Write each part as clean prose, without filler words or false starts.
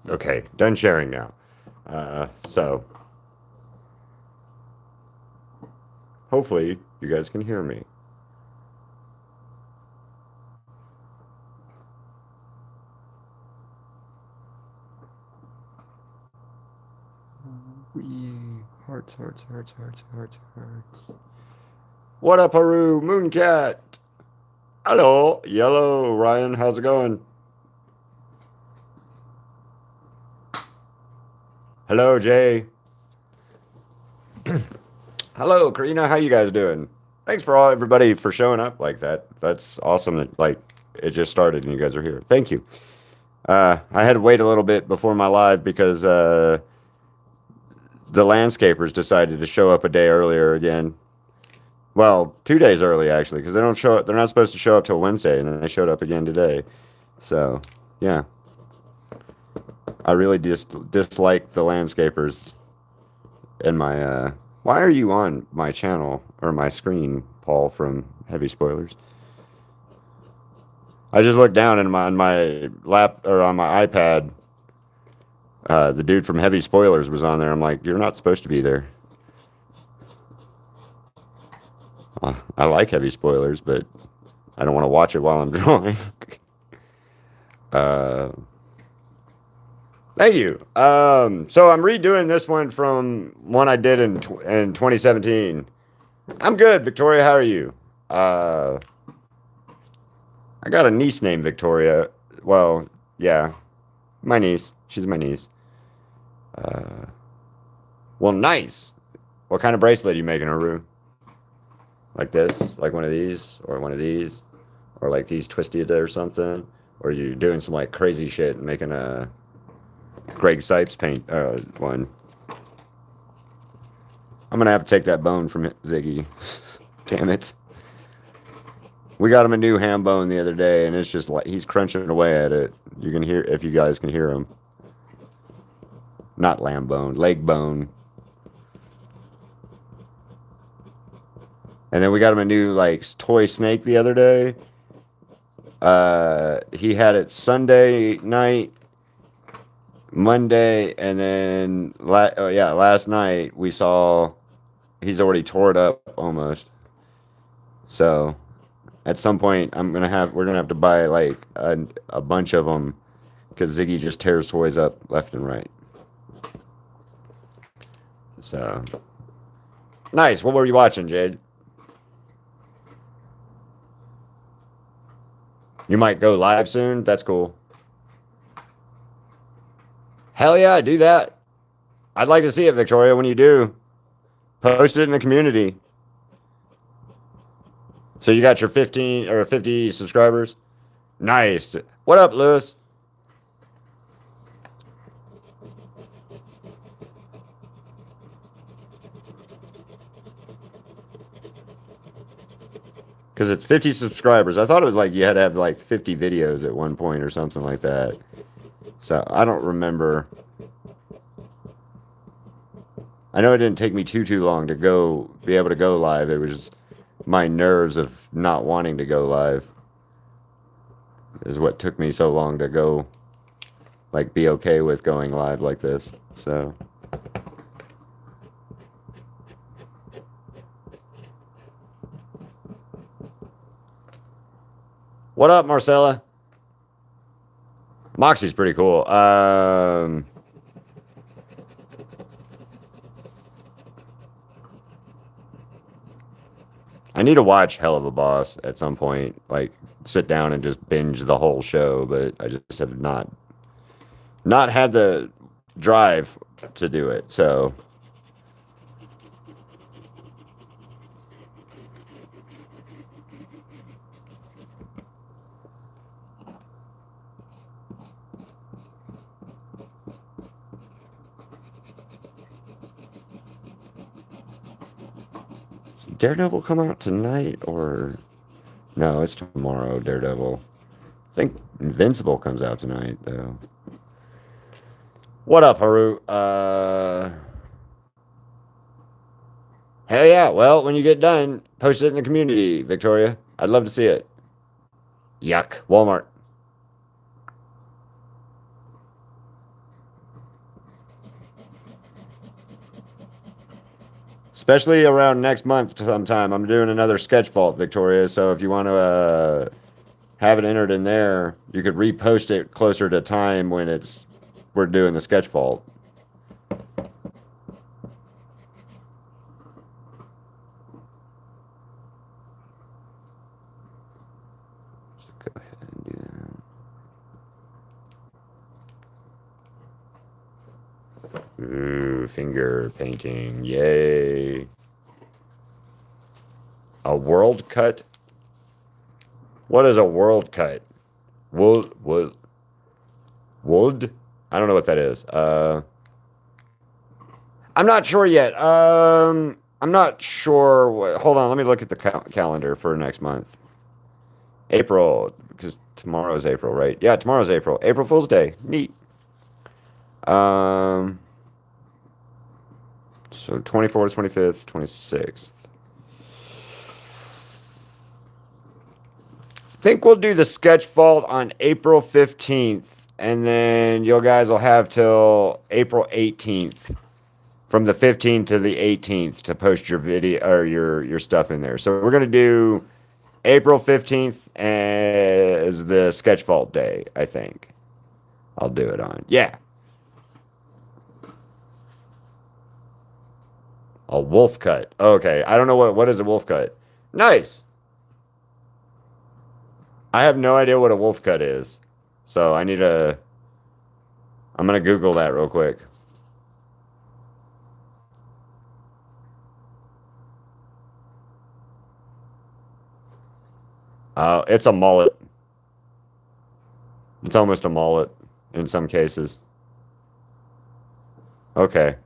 Okay, done sharing now. So hopefully you guys can hear me. Wee. Hearts, hearts, hearts, hearts, hearts, hearts. What up, Haru? Mooncat. Hello. Yellow. Ryan, how's it going? Hello, Jay. Hello, Karina. How you guys doing? Thanks for everybody for showing up like that. That's awesome that like it just started and you guys are here. Thank you. I had to wait a little bit before my live because the landscapers decided to show up a day earlier again. Well, 2 days early actually, because they don't show up. They're not supposed to show up till Wednesday, and then they showed up again today. So, yeah, I really dislike the landscapers. And my why are you on my channel or my screen, Paul from Heavy Spoilers? I just looked down and on my lap or on my iPad. The dude from Heavy Spoilers was on there. I'm like, you're not supposed to be there. I like Heavy Spoilers, but I don't want to watch it while I'm drawing. uh, Thank you. So I'm redoing this one from one I did in 2017. I'm good, Victoria. How are you? Uh, I got a niece named Victoria. Well, yeah, my niece. She's my niece. Uh, well, nice. What kind of bracelet are you making, Haru? Like this? Like one of these? Or one of these? Or like these twisted or something? Or are you doing some like crazy shit and making a Greg Sipes paint one? I'm gonna have to take that bone from Ziggy. Damn it. We got him a new ham bone the other day, and it's just like he's crunching away at it. You can hear if you guys can hear him. Not lamb bone, leg bone. And then we got him a new like toy snake the other day. He had it Sunday night, Monday, and then last night we saw he's already tore it up almost. So at some point we're gonna have to buy like a bunch of them because Ziggy just tears toys up left and right. So nice. What were you watching, Jade? You might go live soon. That's cool. Hell yeah, do that. I'd like to see it, Victoria. When you do, post it in the community. So you got your 15 or 50 subscribers. Nice. What up, Lewis? Because it's 50 subscribers. I thought it was like you had to have like 50 videos at one point or something like that. So I don't remember. I know it didn't take me too long to be able to go live. It was just my nerves of not wanting to go live is what took me so long to go, like, be okay with going live like this. So. What up, Marcella? Moxie's pretty cool. I need to watch Hell of a Boss at some point. Like, sit down and just binge the whole show, but I just have not had the drive to do it. So Daredevil come out tonight or no? It's tomorrow. Daredevil. I think Invincible comes out tonight though. What up, Haru? Hell yeah. Well, when you get done, post it in the community, Victoria. I'd love to see it. Yuck. Walmart. Especially around next month sometime. I'm doing another sketch vault, Victoria. So if you want to have it entered in there, you could repost it closer to time when we're doing the sketch vault. Just go ahead and do that. Ooh, finger painting. Yay. A world cut? What is a world cut? Wood? I don't know what that is. I'm not sure yet. I'm not sure. Hold on, let me look at the calendar for next month. April, because tomorrow's April, right? Yeah, tomorrow's April. April Fool's Day. Neat. So 24th, 25th, 26th. Think we'll do the sketch vault on April 15th, and then you guys will have till April 18th, from the 15th to the 18th, to post your video or your stuff in there. So we're gonna do April 15th as the sketch vault day. I think I'll do it on. Yeah, a wolf cut. Okay, I don't know what is a wolf cut. Nice. I have no idea what a wolf cut is. So I'm going to Google that real quick. It's a mullet. It's almost a mullet in some cases. Okay.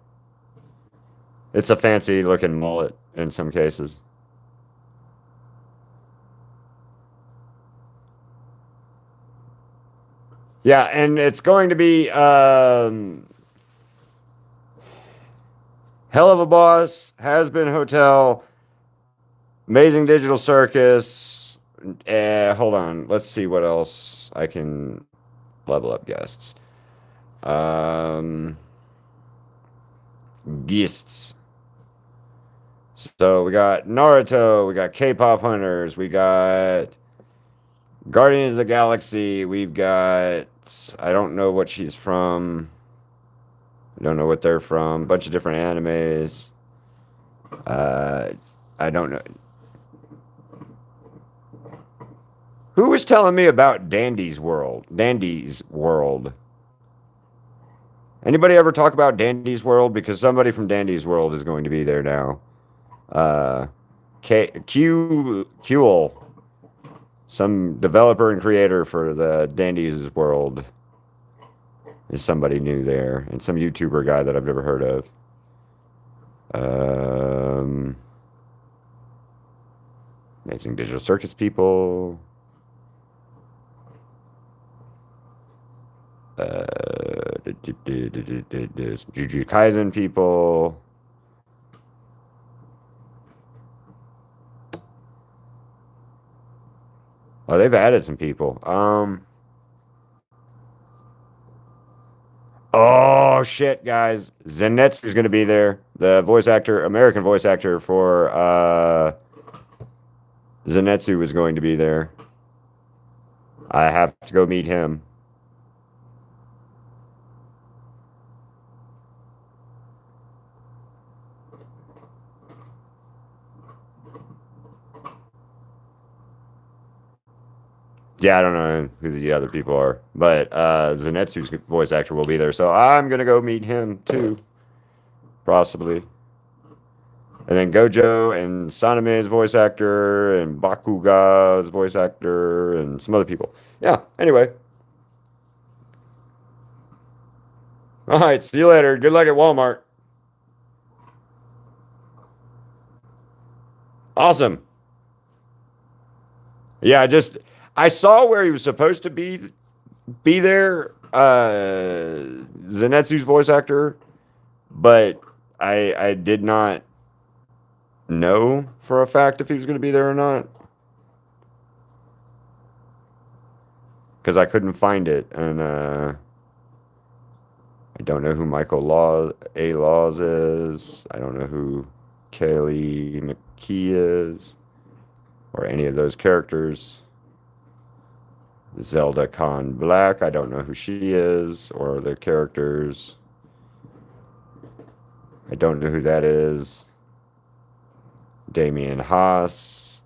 It's a fancy looking mullet in some cases. Yeah, and it's going to be Hell of a Boss, Has Been Hotel, Amazing Digital Circus. Hold on, let's see what else I can level up guests. Guests. So we got Naruto, we got K-pop hunters, we got Guardians of the Galaxy, we've got, I don't know what she's from. I don't know what they're from. Bunch of different animes. I don't know. Who was telling me about Dandy's World? Dandy's World. Anybody ever talk about Dandy's World? Because somebody from Dandy's World is going to be there now. Qul, some developer and creator for the Dandy's World, is somebody new there, and some YouTuber guy that I've never heard of. Amazing Digital Circus people. Juju Kaisen people. Oh, they've added some people. Oh shit, guys! Zenetsu's gonna be there. The voice actor, American voice actor for Zenetsu is going to be there. I have to go meet him. Yeah, I don't know who the other people are, but Zenetsu's voice actor will be there, so I'm gonna go meet him too, possibly. And then Gojo and Saname's voice actor, and Bakuga's voice actor, and some other people. Yeah, anyway. All right, see you later. Good luck at Walmart. Awesome. Yeah, I saw where he was supposed to be there, Zenetsu's voice actor, but I did not know for a fact if he was going to be there or not, because I couldn't find it, and I don't know who Michael Laws is. I don't know who Kaylee McKee is, or any of those characters. Zelda Khan Black, I don't know who she is, or the characters. I don't know who that is. Damian Haas.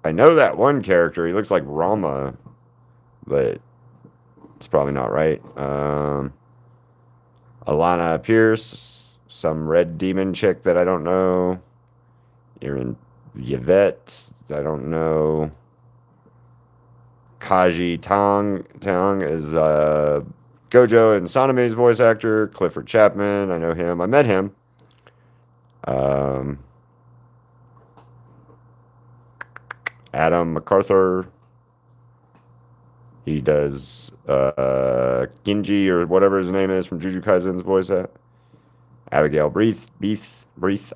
I know that one character. He looks like Rama, but it's probably not right. Alana Pierce, some red demon chick that I don't know. Erin Yvette, I don't know. Kaji Tong is Gojo and Saname's voice actor. Clifford Chapman, I know him. I met him. Adam MacArthur. He does Genji or whatever his name is from Jujutsu Kaisen's voice at. Abigail Breath,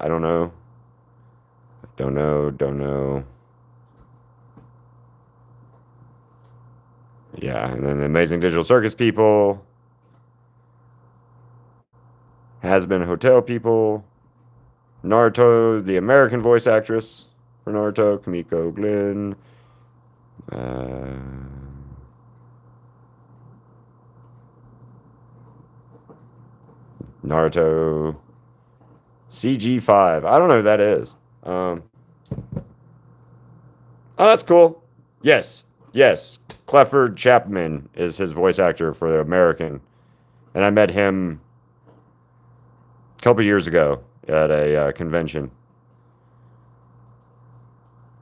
I don't know. Don't know. Yeah, and then the Amazing Digital Circus people. Has Been Hotel people. Naruto, the American voice actress for Naruto, Kamiko Glenn. Naruto CG5. I don't know who that is. Oh, that's cool. Yes. Clifford Chapman is his voice actor for the American. And I met him a couple years ago at a convention.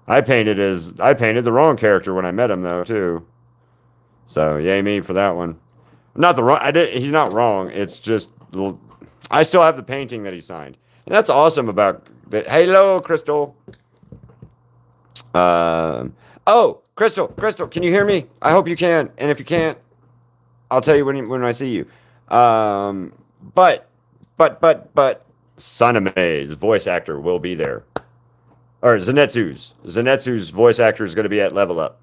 I painted the wrong character when I met him though too. So yay me for that one. Not the wrong. He's not wrong. It's just I still have the painting that he signed, and that's awesome about that. Hello, Crystal. Oh, Crystal, can you hear me? I hope you can. And if you can't, I'll tell you when I see you. But Saname's voice actor will be there. Or Zenetsu's voice actor is going to be at Level Up.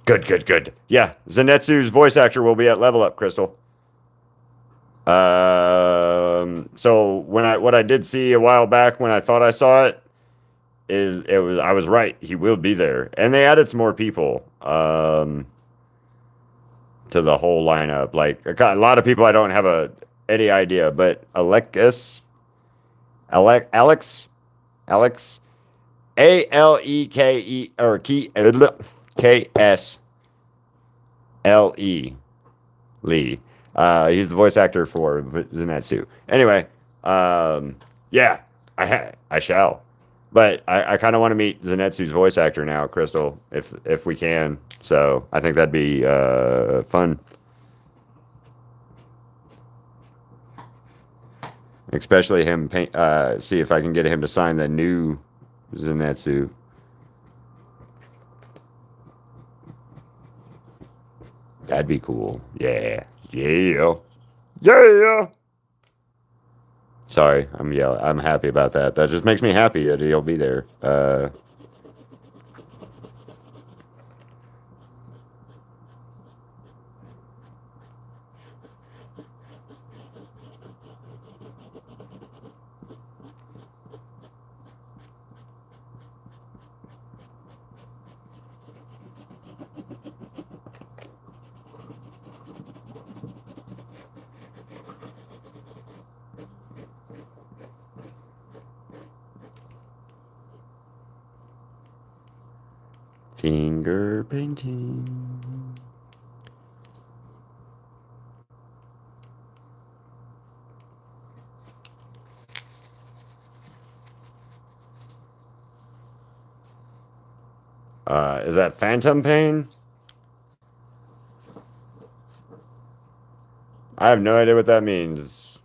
Good. Yeah, Zenetsu's voice actor will be at Level Up, Crystal. So what I did see a while back when I thought I saw it, I was right. He will be there, and they added some more people to the whole lineup. Like a lot of people I don't have any idea, but Alex, ALEKE or KSLE Lee. He's the voice actor for Zenitsu. Anyway, yeah, I shall. But I kind of want to meet Zenitsu's voice actor now, Crystal, if we can. So I think that'd be fun. Especially him see if I can get him to sign the new Zenitsu. That'd be cool. Yeah. Sorry, I'm yelling. I'm happy about that. That just makes me happy that he'll be there. Finger painting. Is that Phantom Pain? I have no idea what that means.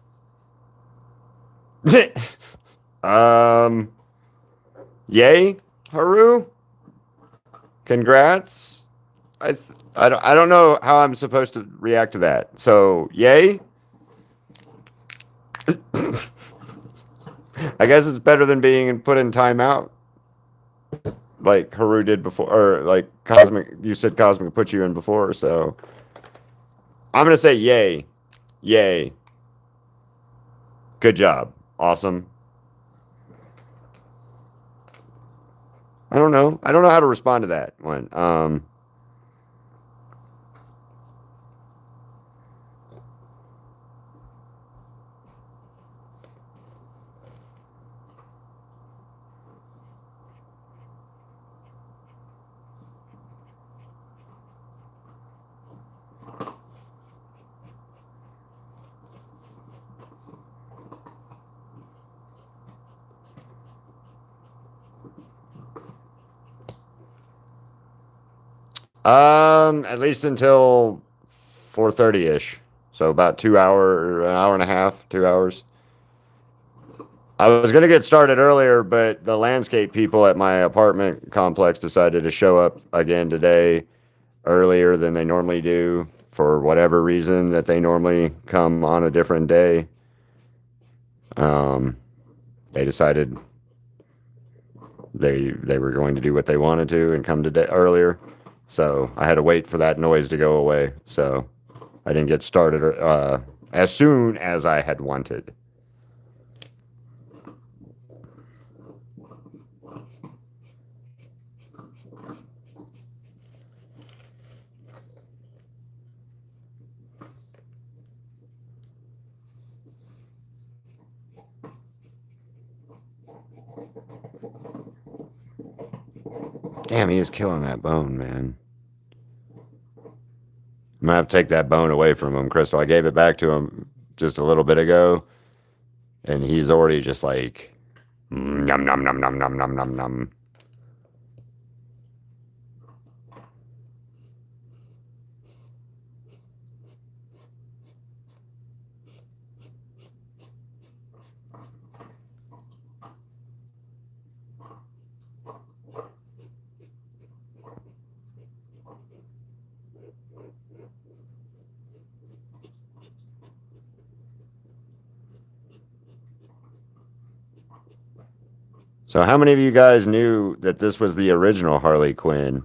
Yay, Haru? Congrats. I don't know how I'm supposed to react to that. So, yay. I guess it's better than being put in timeout, like Haru did before, or like Cosmic. You said Cosmic put you in before, so I'm gonna say yay, yay. Good job, awesome. I don't know. I don't know how to respond to that one. At least until 4:30 ish. So about 2 hour, an hour and a half, 2 hours. I was gonna get started earlier, but the landscape people at my apartment complex decided to show up again today earlier than they normally do for whatever reason that they normally come on a different day. Um, they decided they were going to do what they wanted to and come today earlier. So I had to wait for that noise to go away. So I didn't get started as soon as I had wanted. Damn, he is killing that bone, man. I'm gonna have to take that bone away from him, Crystal. I gave it back to him just a little bit ago, and he's already just like num num num num num num num num. So how many of you guys knew that this was the original Harley Quinn?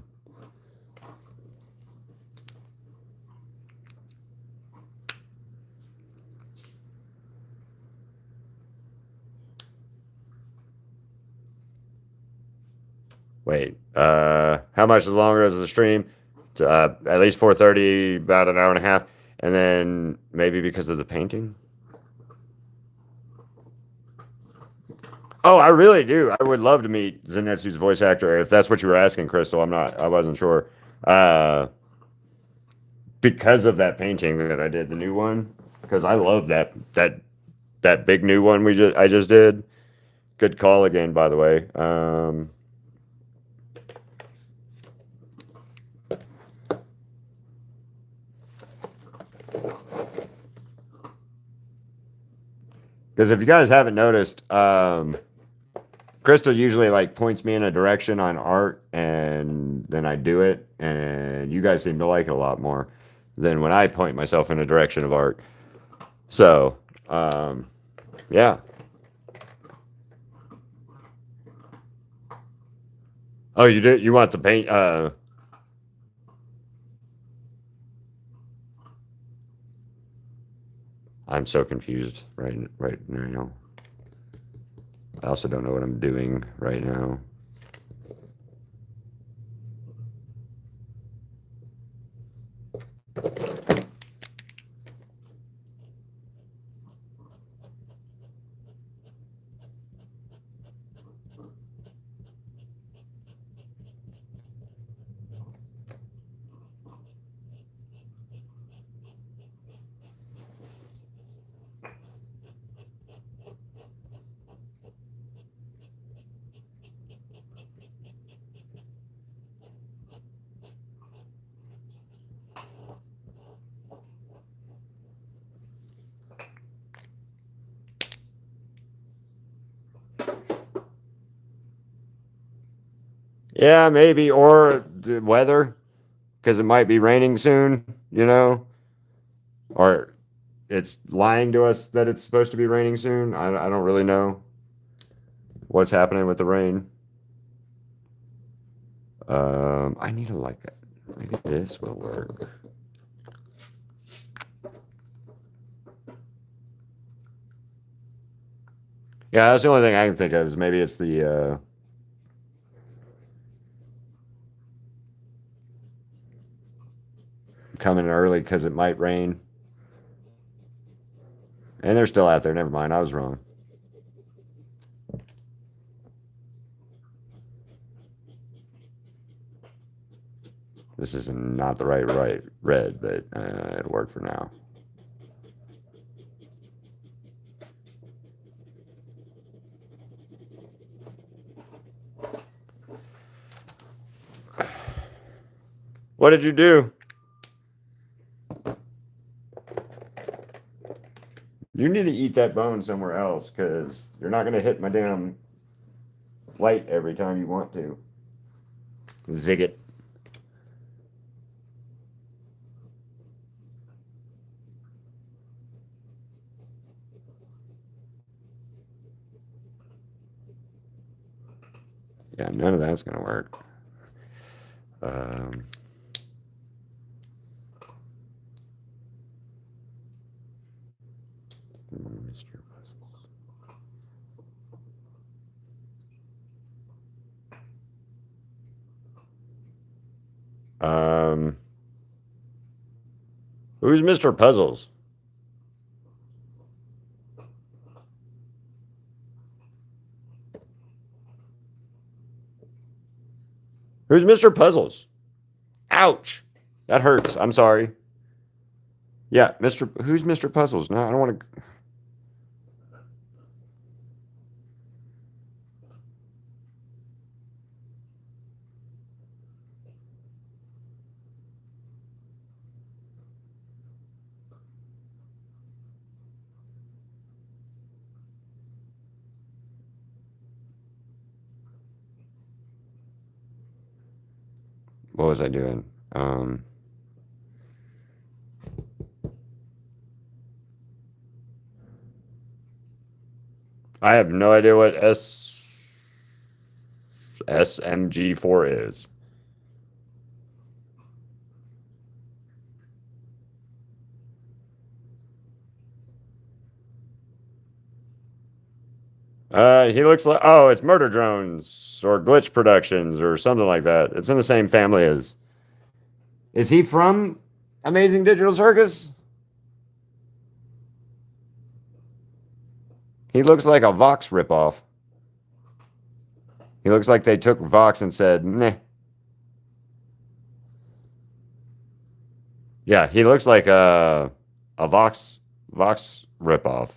Wait, how much is longer as the stream? At least 4:30, about an hour and a half, and then maybe because of the painting. Oh, I really do. I would love to meet Zenitsu's voice actor if that's what you were asking, Crystal. I wasn't sure. Uh, because of that painting that I did, the new one, because I love that big new one I just did. Good call again, by the way. Because if you guys haven't noticed, Crystal usually like points me in a direction on art, and then I do it, and you guys seem to like it a lot more than when I point myself in a direction of art. So, yeah. Oh, you did? You want the paint? I'm so confused right now. I also don't know what I'm doing right now. Yeah, maybe, or the weather, because it might be raining soon, or it's lying to us that it's supposed to be raining soon. I don't really know what's happening with the rain. I need to like that. Maybe this will work. Yeah, that's the only thing I can think of is maybe it's the coming early because it might rain. And they're still out there. Never mind. I was wrong. This is not the right red, but it'll work for now. What did you do? You need to eat that bone somewhere else because you're not going to hit my damn light every time you want to. Zig it. Yeah, none of that's going to work. Mr. Puzzles. Who's Mr. Puzzles? Who's Mr. Puzzles? Ouch. That hurts. I'm sorry. Yeah, who's Mr. Puzzles? No, I don't want to. What was I doing? I have no idea what SMG4 is. He looks like, oh, it's Murder Drones or Glitch Productions or something like that. It's in the same family as. Is he from Amazing Digital Circus? He looks like a Vox ripoff. He looks like they took Vox and said, "Nah." Yeah, he looks like a Vox ripoff.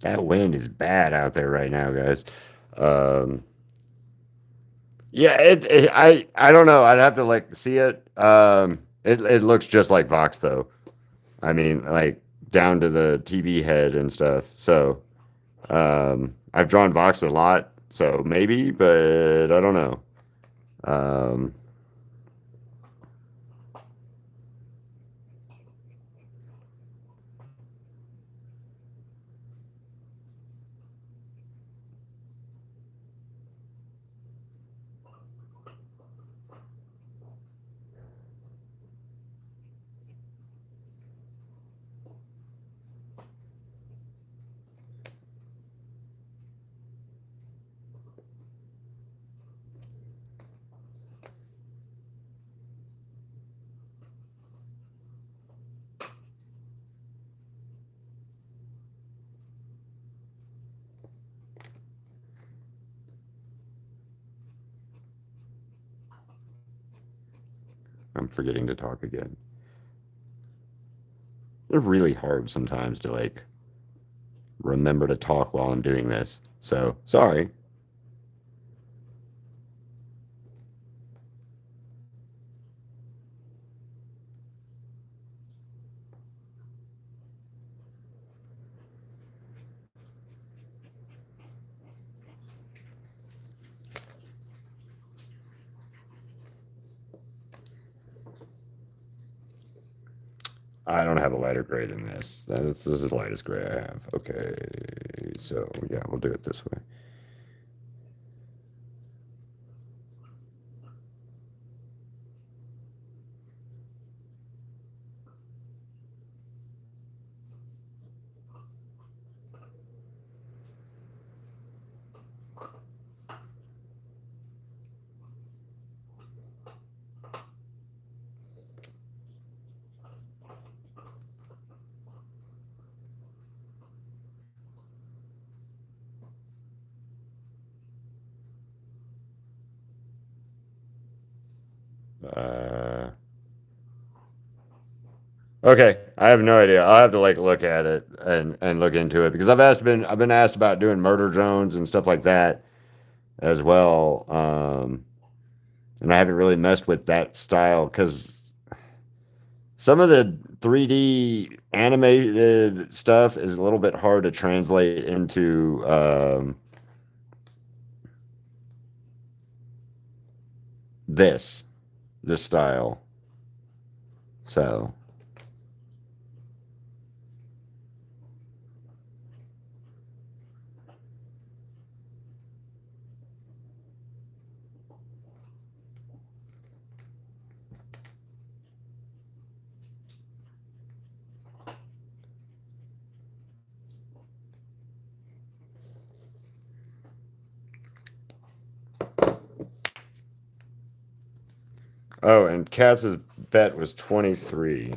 That wind is bad out there right now, guys. Yeah, I don't know. I'd have to like see it. It looks just like Vox though. I mean, like down to the TV head and stuff. So, I've drawn Vox a lot, so maybe, but I don't know. Um, I'm forgetting to talk again. They're really hard sometimes to like remember to talk while I'm doing this. So, sorry. I don't have a lighter gray than this. This is the lightest gray I have. Okay, so yeah, we'll do it this way. Okay, I have no idea. I'll have to like look at it and look into it because I've been asked about doing murder drones and stuff like that as well. And I haven't really messed with that style because some of the 3D animated stuff is a little bit hard to translate into this style. So. Oh, and Katz's bet was 23.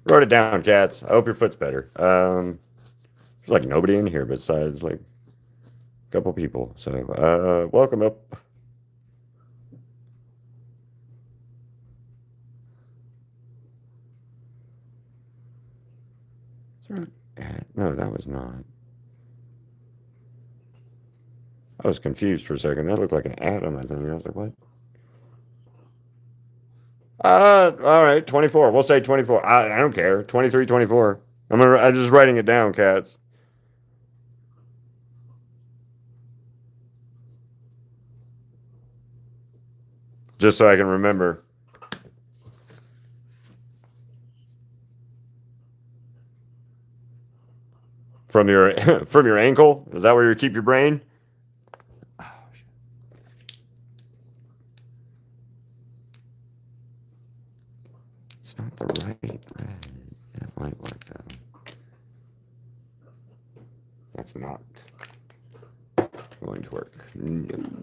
Wrote it down, Katz. I hope your foot's better. There's like nobody in here besides like a couple people. So, welcome up. No, that was not. I was confused for a second. That looked like an atom, I think. I was like, what? All right, 24. We'll say 24. I don't care. 23, 24. I'm just writing it down, Katz. Just so I can remember. From your from your ankle? Is that where you keep your brain? Oh, it's not the right red. That might work though. That's not going to work. No.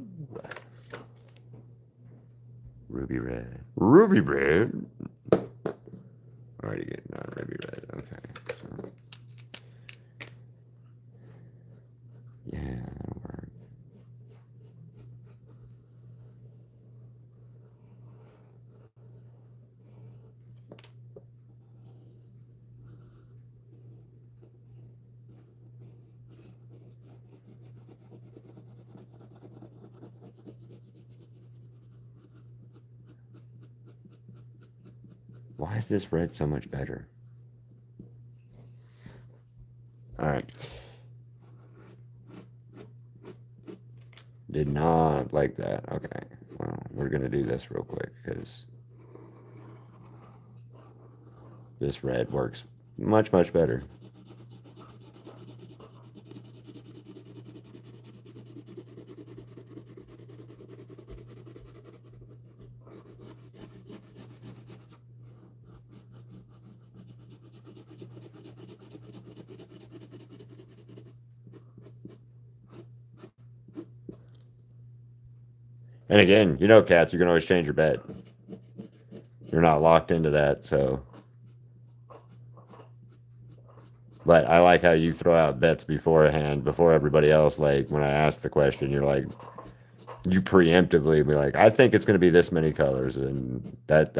Ruby red. Ruby red. Already getting on ruby red. Okay. So. Yeah, that'll work. Why is this red so much better? All right. Did not like that. Okay. Well, we're going to do this real quick because this red works much, much better. And again, you know, cats, you can always change your bet. You're not locked into that, so. But I like how you throw out bets beforehand, before everybody else. Like when I ask the question, you're like, you preemptively be like, I think it's going to be this many colors, and that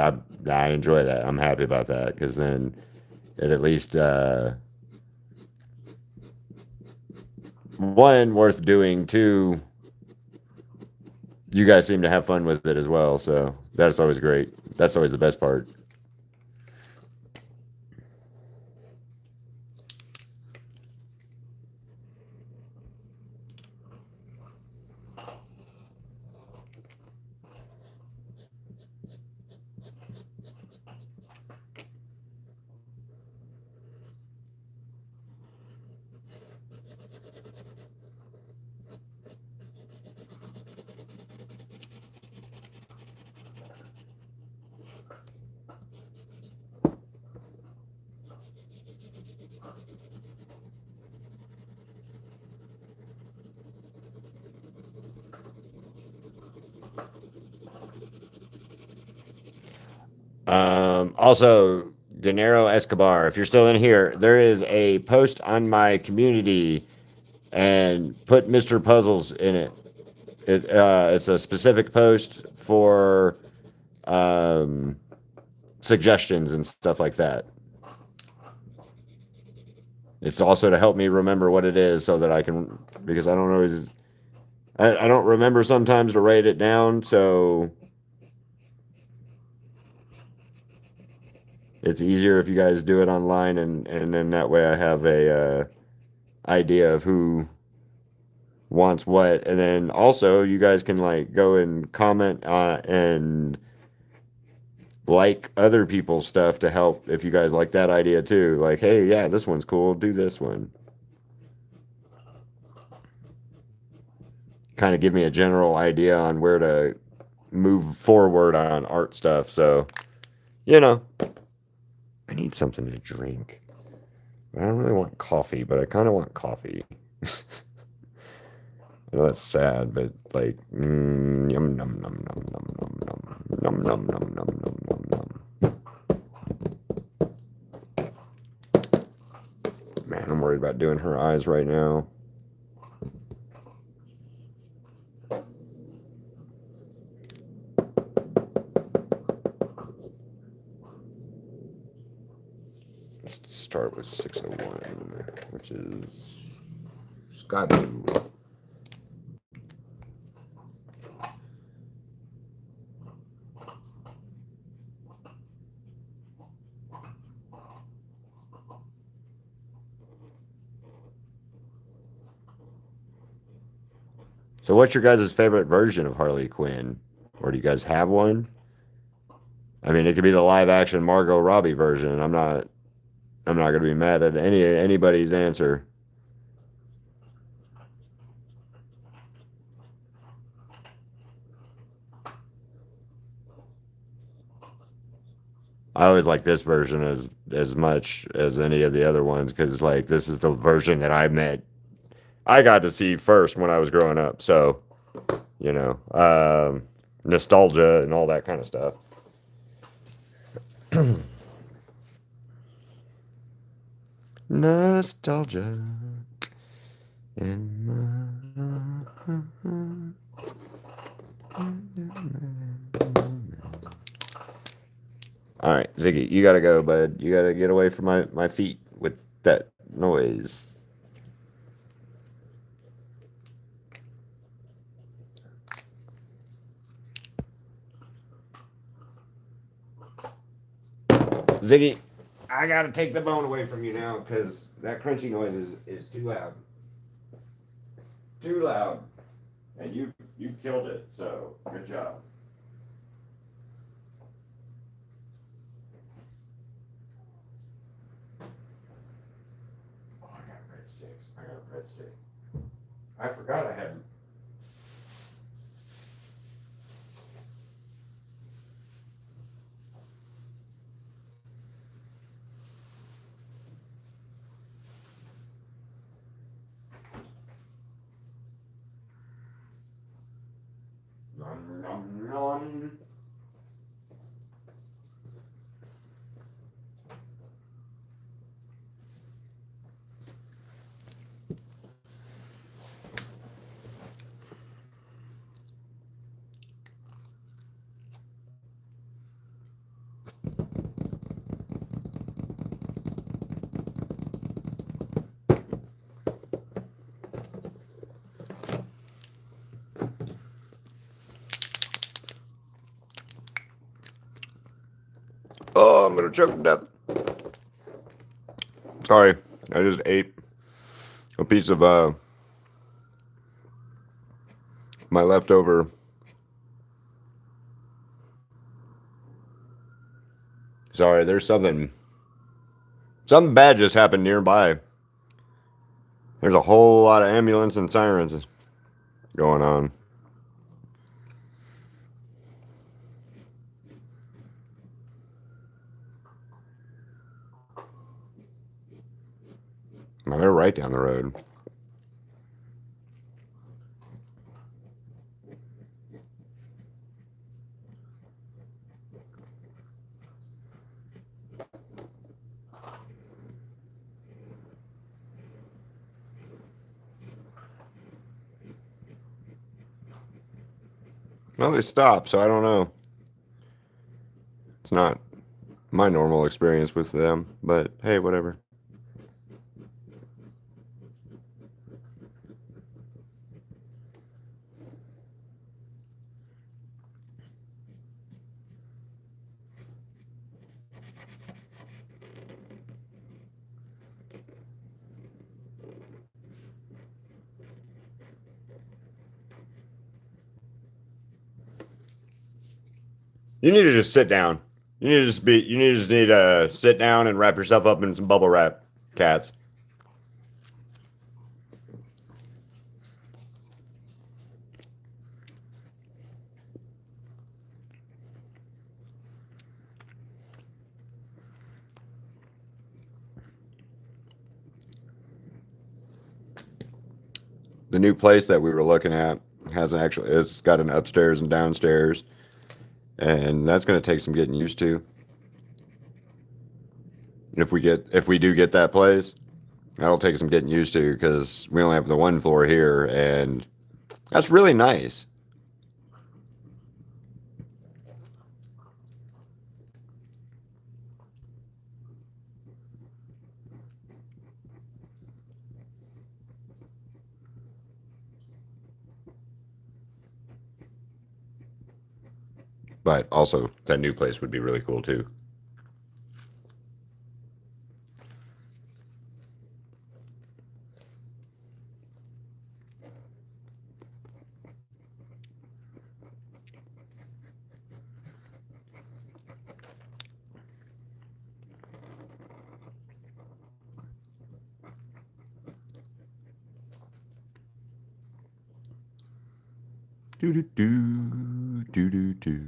I enjoy that. I'm happy about that because then it at least one worth doing. Two, you guys seem to have fun with it as well, so that's always great. That's always the best part. Also, Gennaro Escobar, if you're still in here, there is a post on my community, and put Mr. Puzzles in it. It's a specific post for suggestions and stuff like that. It's also to help me remember what it is so that I can, because I don't always, I don't remember sometimes to write it down, so it's easier if you guys do it online, and then that way I have a idea of who wants what, and then also you guys can like go and comment and like other people's stuff to help if you guys like that idea too. Like, hey, yeah, this one's cool. Do this one. Kind of give me a general idea on where to move forward on art stuff. So, you know, I need something to drink. I don't really want coffee, but I kind of want coffee. I know that's sad, but like, yum, num, num, num, num, num, num, num, num, num, num, num, num, num. Man, I'm worried about doing her eyes right now. Let's start with 601, which is Scott. So, what's your guys' favorite version of Harley Quinn? Or do you guys have one? I mean, it could be the live action Margot Robbie version. I'm not gonna be mad at anybody's answer. I always like this version as much as any of the other ones because like this is the version that I got to see first when I was growing up. So, you know, nostalgia and all that kind of stuff. Nostalgia in my. All right, Ziggy, you gotta go, bud. You gotta get away from my feet with that noise. Ziggy, I gotta take the bone away from you now because that crunchy noise is too loud. Too loud. And you killed it, so good job. Oh, I got breadsticks. I got a breadstick. I forgot I had. No, nom, nom. Oh, I'm gonna choke to death. Sorry, I just ate a piece of my leftover. Sorry, there's something bad just happened nearby. There's a whole lot of ambulance and sirens going on. Well, they're right down the road. Well, they stopped, so I don't know. It's not my normal experience with them, but hey, whatever. You need to just sit down. You just need to sit down and wrap yourself up in some bubble wrap, cats. The new place that we were looking at it's got an upstairs and downstairs, and that's going to take some getting used to. If we do get that place, that'll take some getting used to because we only have the one floor here, and that's really nice. But also, that new place would be really cool too. Do do do do do do.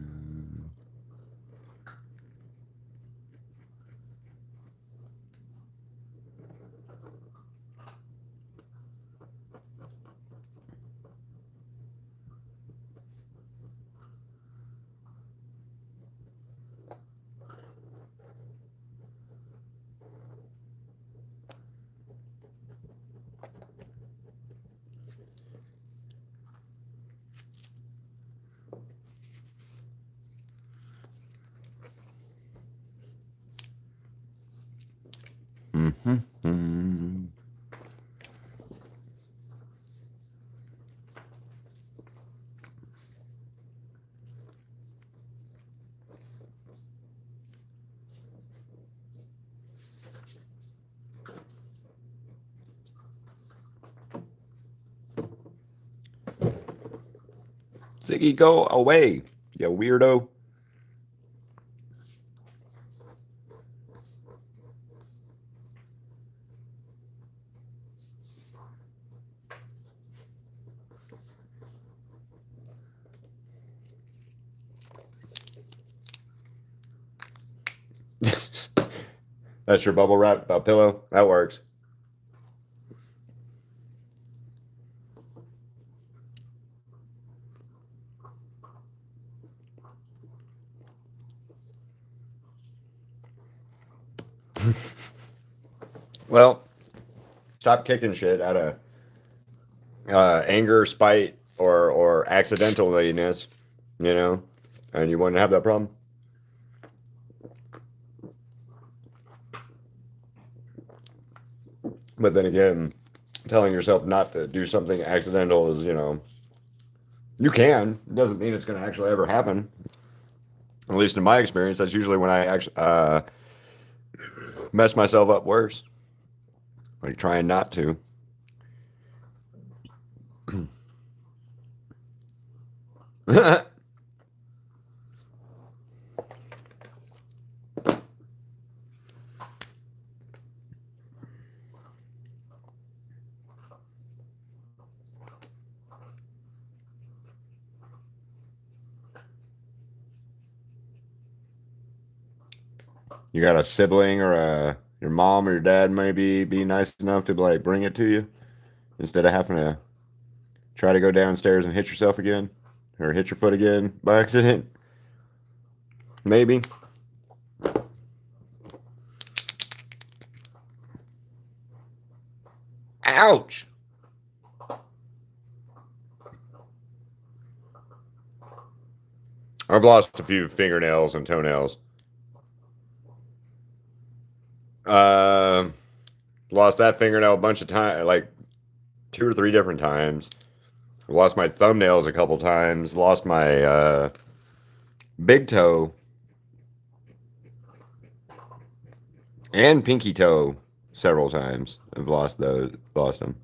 Mm-hmm. Ziggy, go away, you weirdo. That's your bubble wrap pillow? That works. Well, stop kicking shit out of anger, spite, or accidentaliness, you know, and you wouldn't have that problem. But then again, telling yourself not to do something accidental is, you know, you can. It doesn't mean it's going to actually ever happen. At least in my experience, that's usually when I actually mess myself up worse. Like trying not to. You got a sibling or your mom or your dad maybe be nice enough to like bring it to you instead of having to try to go downstairs and hit yourself again or hit your foot again by accident. Maybe. Ouch. I've lost a few fingernails and toenails. Uh, Lost that fingernail a bunch of times, like 2 or 3 different times. Lost my thumbnails a couple times. Lost my big toe and pinky toe several times. I've lost those. Lost them.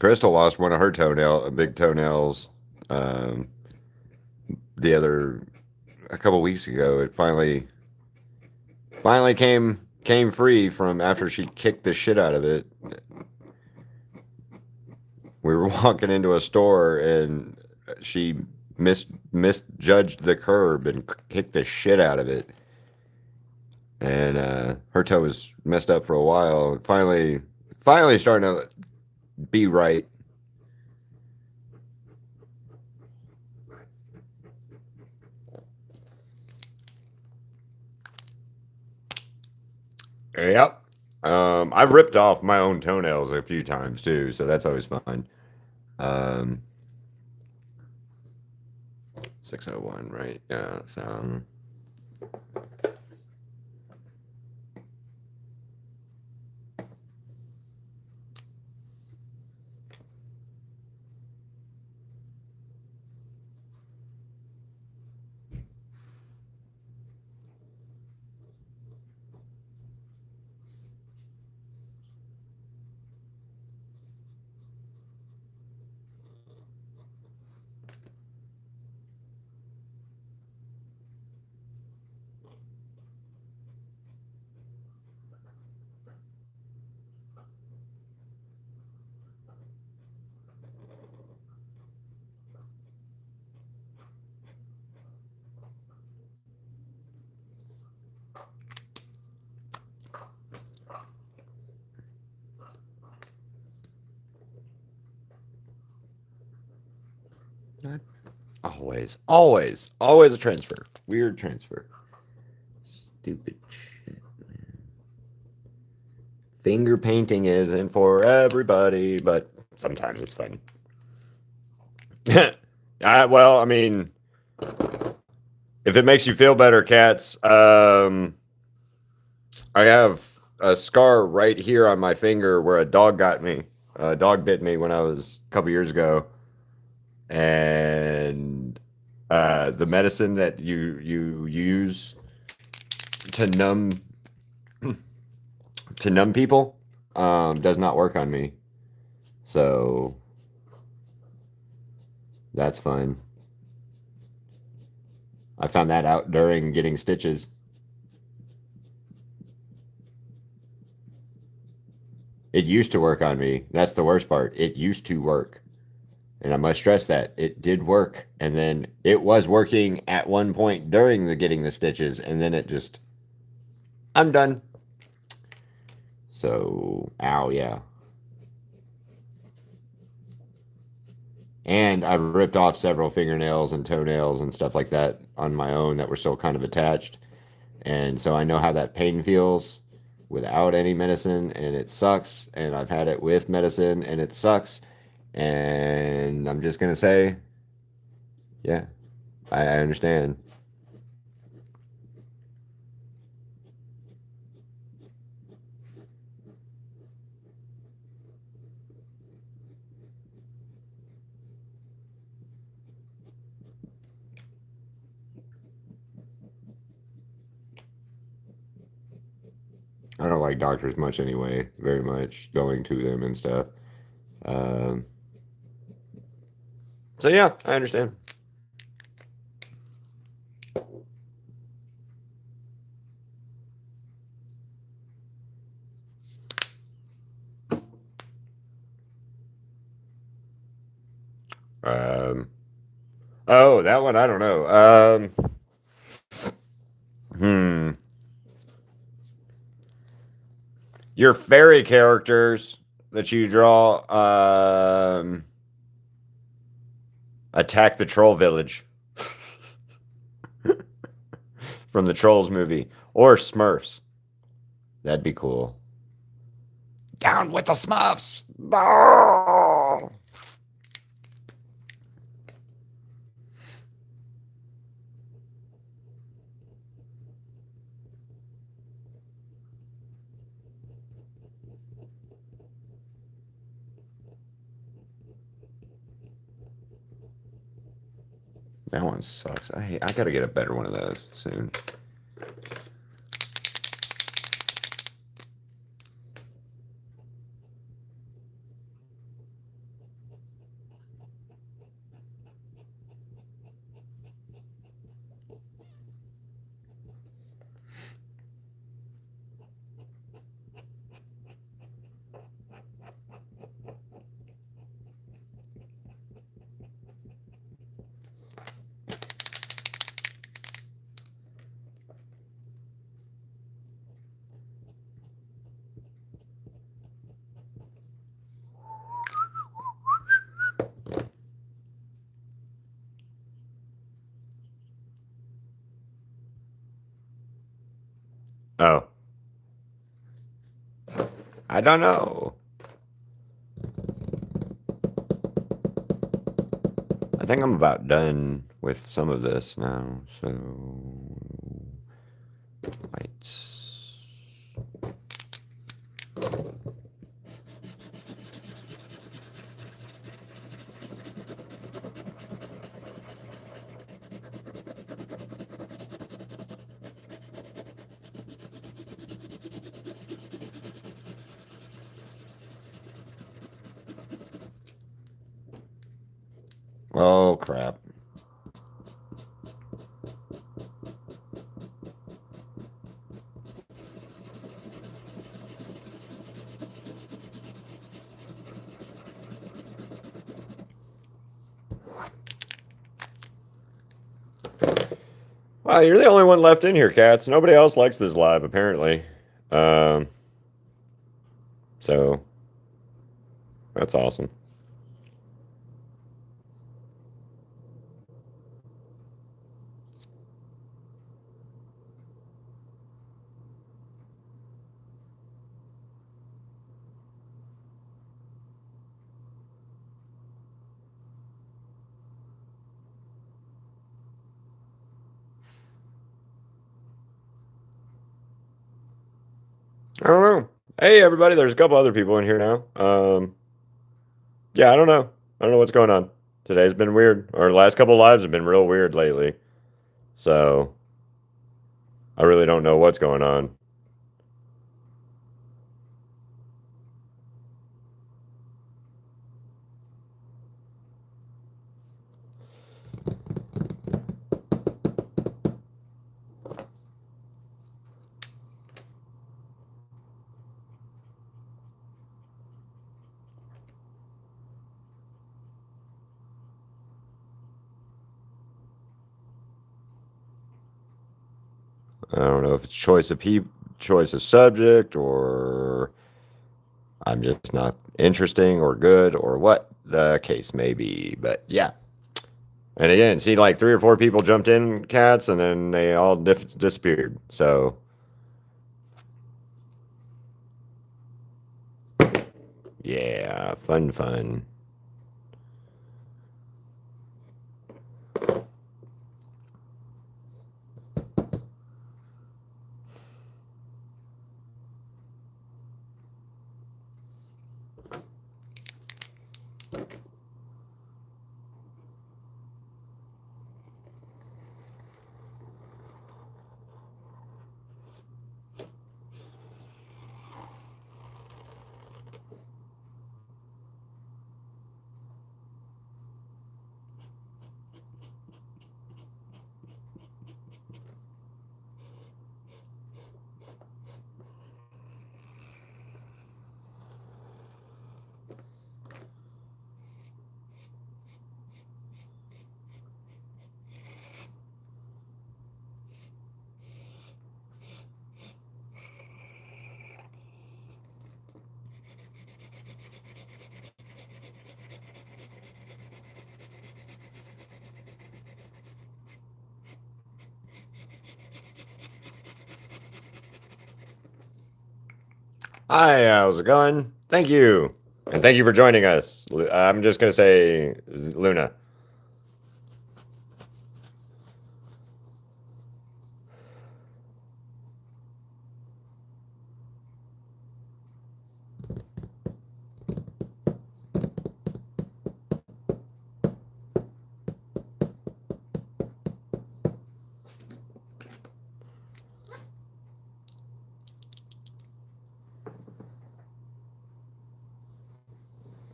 Crystal lost one of her big toenails, um, a couple weeks ago. It finally came free from after she kicked the shit out of it. We were walking into a store and she misjudged the curb and kicked the shit out of it. And her toe was messed up for a while. Finally starting to be right. Yep. I've ripped off my own toenails a few times too, so that's always fun. Um, 601, right? Yeah. So. Always a transfer. Weird transfer. Stupid shit, man. Finger painting isn't for everybody, but sometimes it's fun. Well, I mean, if it makes you feel better, cats, I have a scar right here on my finger where a dog got me. A dog bit me when I was a couple years ago, and the medicine that you use to numb people does not work on me. So that's fine. I found that out during getting stitches. It used to work on me. That's the worst part. It used to work. And I must stress that it did work. And then it was working at one point during the getting the stitches, and then it just, I'm done. So, ow, yeah. And I've ripped off several fingernails and toenails and stuff like that on my own that were still kind of attached. And so I know how that pain feels without any medicine, and it sucks. And I've had it with medicine, and it sucks. And I'm just going to say, yeah, I understand. I don't like doctors much anyway, very much, going to them and stuff. Um, so, yeah, I understand. Um, oh, that one, I don't know. Hmm. Your fairy characters that you draw attack the troll village from the Trolls movie, or Smurfs. That'd be cool. Down with the Smurfs. Oh! That one sucks. I gotta get a better one of those soon. Oh, I don't know. I think I'm about done with some of this now. So, lights. Oh, crap. Wow, you're the only one left in here, Cats. Nobody else likes this live, apparently. Um, so that's awesome. I don't know. Hey, everybody, there's a couple other people in here now. Yeah, I don't know. I don't know what's going on. Today's been weird. Or the last couple lives have been real weird lately. So I really don't know what's going on. I don't know if it's choice of subject, or I'm just not interesting or good, or what the case may be. But yeah. And again, see, like 3 or 4 people jumped in, cats, and then they all disappeared. So, yeah, fun. Hi, how's it going? Thank you. And thank you for joining us. I'm just going to say Luna.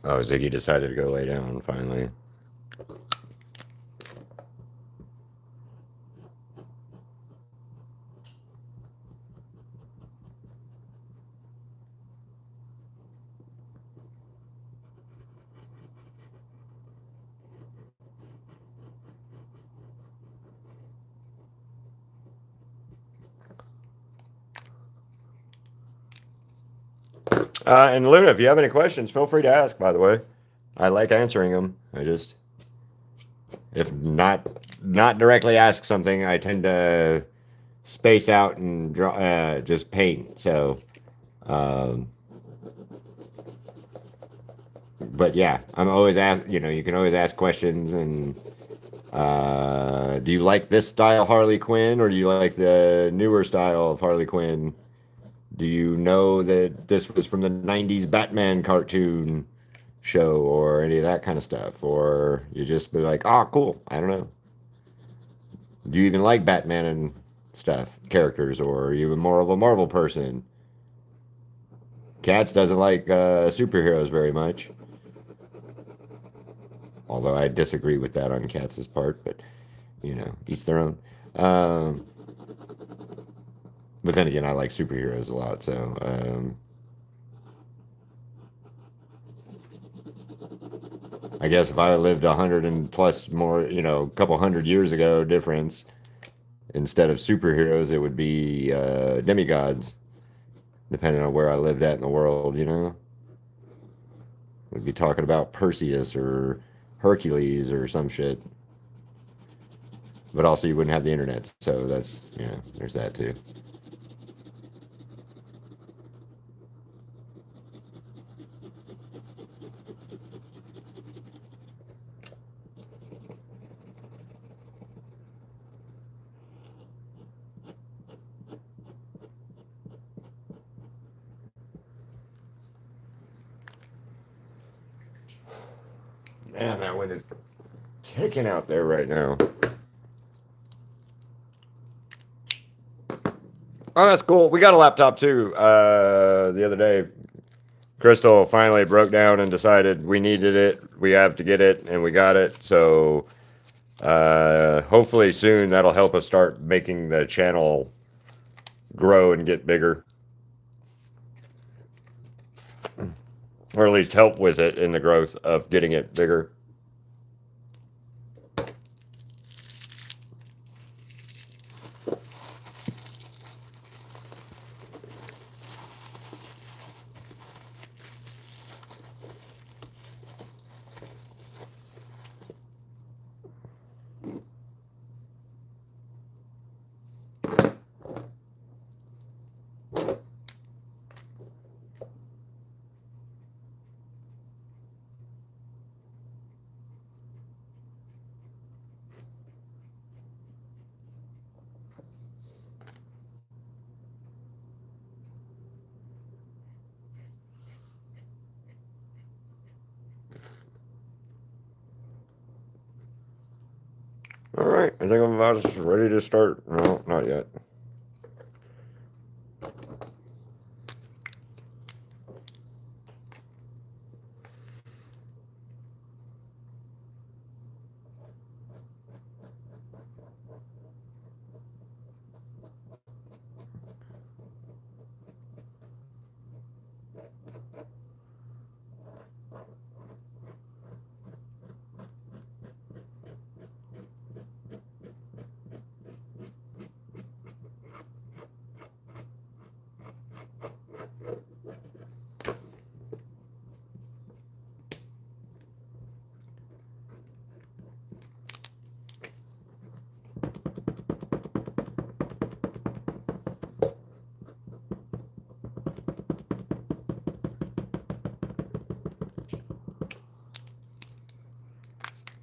Oh, Ziggy decided to go lay down finally. And Luna, if you have any questions, feel free to ask, by the way. I like answering them. If not directly ask something, I tend to space out and draw, just paint. So, um, but yeah, I'm always you can always ask questions. And do you like this style Harley Quinn, or do you like the newer style of Harley Quinn? Do you know that this was from the '90s Batman cartoon show, or any of that kind of stuff? Or you just be like, oh, cool. I don't know. Do you even like Batman and stuff, characters, or are you more of a Marvel person? Cats doesn't like superheroes very much, although I disagree with that on Cats' part, but each their own. Um, but then again, I like superheroes a lot, so I guess if I lived 100 and plus more, a couple hundred years ago, difference, instead of superheroes, it would be demigods, depending on where I lived at in the world. We'd be talking about Perseus or Hercules or some shit. But also, you wouldn't have the internet, so there's that too. Man, that wind is kicking out there right now. Oh, that's cool. We got a laptop too. The other day, Crystal finally broke down and decided we needed it. We have to get it, and we got it. So hopefully soon that'll help us start making the channel grow and get bigger, or at least help with it in the growth of getting it bigger. All right, I think I'm about ready to start. No, not yet.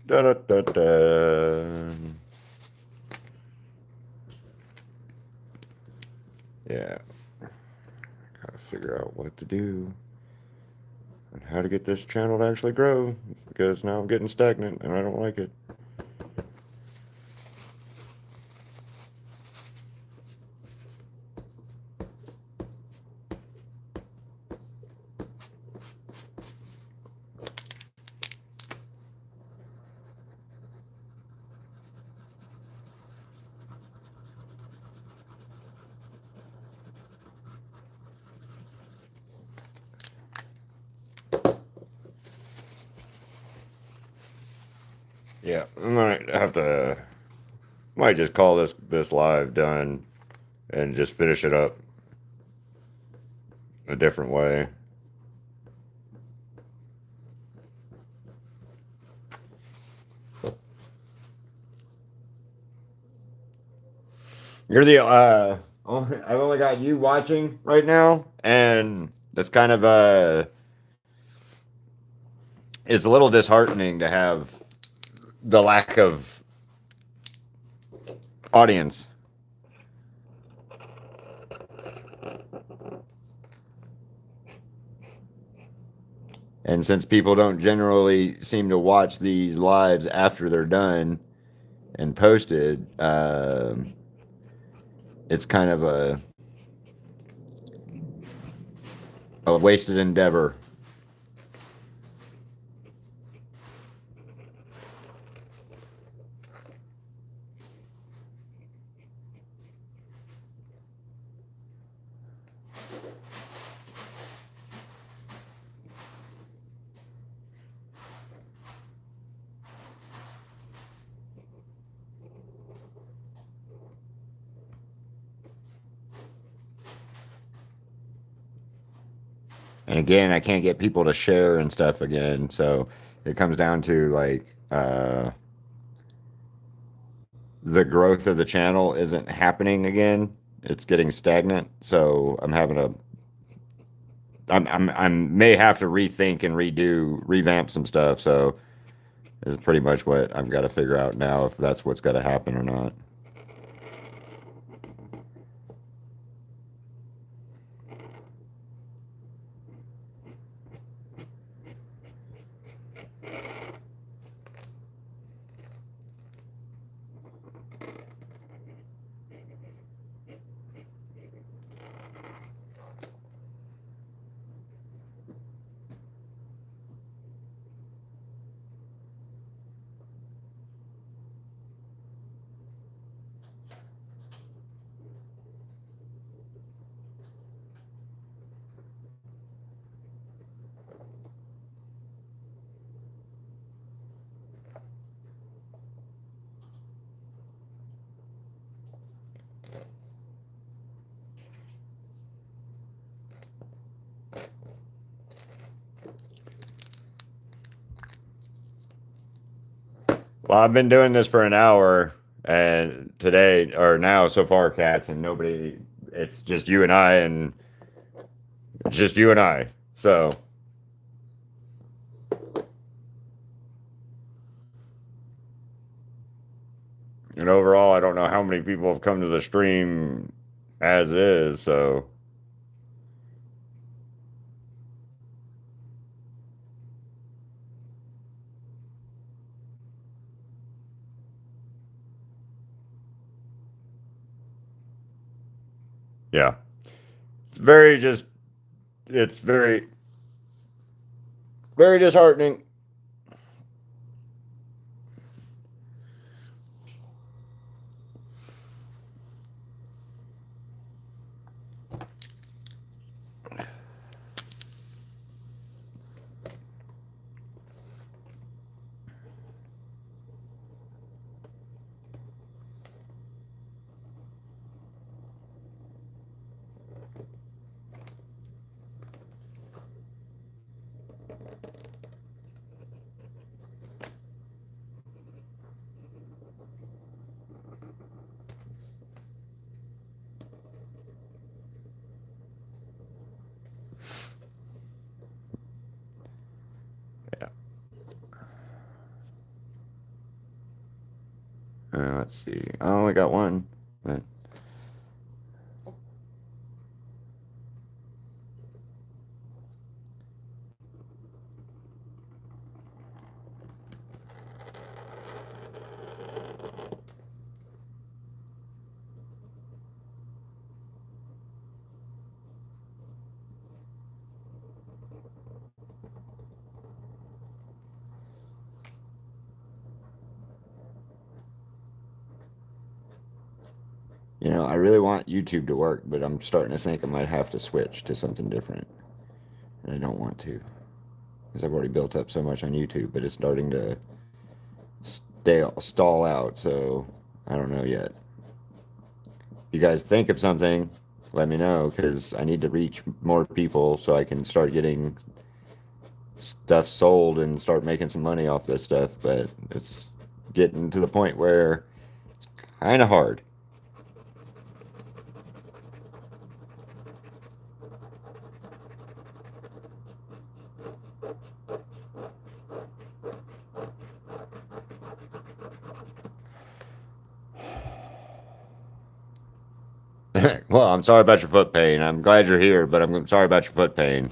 Da da da da. Yeah, gotta figure out what to do and how to get this channel to actually grow because now I'm getting stagnant and I don't like it. Yeah, I might have to. Might just call this live done and just finish it up a different way. You're the I've only got you watching right now, and it's kind of it's a little disheartening to have the lack of audience. And since people don't generally seem to watch these lives after they're done and posted, it's kind of a wasted endeavor. And again, I can't get people to share and stuff again. So it comes down to like the growth of the channel isn't happening again. It's getting stagnant. So I'm having a I'm may have to rethink and revamp some stuff. So is pretty much what I've got to figure out now if that's what's got to happen or not. Well, I've been doing this for an hour, and today or now so far, cats, and nobody. It's just you and I, and it's just you and I. So, and overall, I don't know how many people have come to the stream as is. So, Yeah. Very just, it's very, very disheartening. Yeah. Let's see. I only got one. But I really want YouTube to work, but I'm starting to think I might have to switch to something different. And I don't want to, because I've already built up so much on YouTube, but it's starting to stall out, so I don't know yet. If you guys think of something, let me know, because I need to reach more people so I can start getting stuff sold and start making some money off this stuff, but it's getting to the point where it's kind of hard. Well, I'm sorry about your foot pain. I'm glad you're here, but I'm sorry about your foot pain. I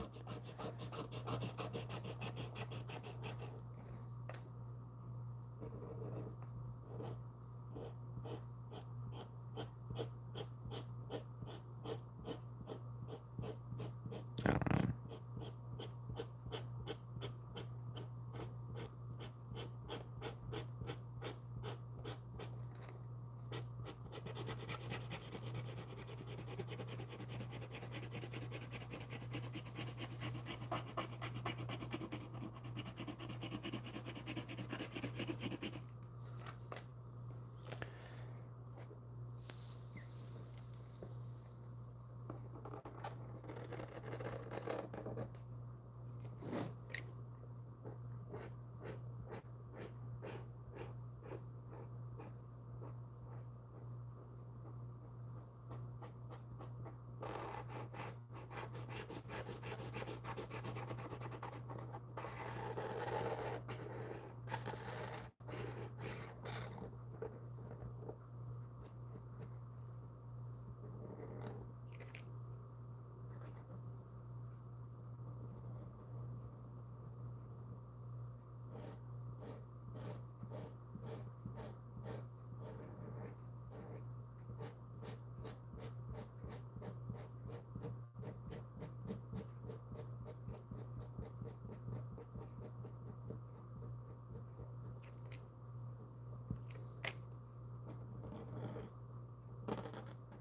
don't know.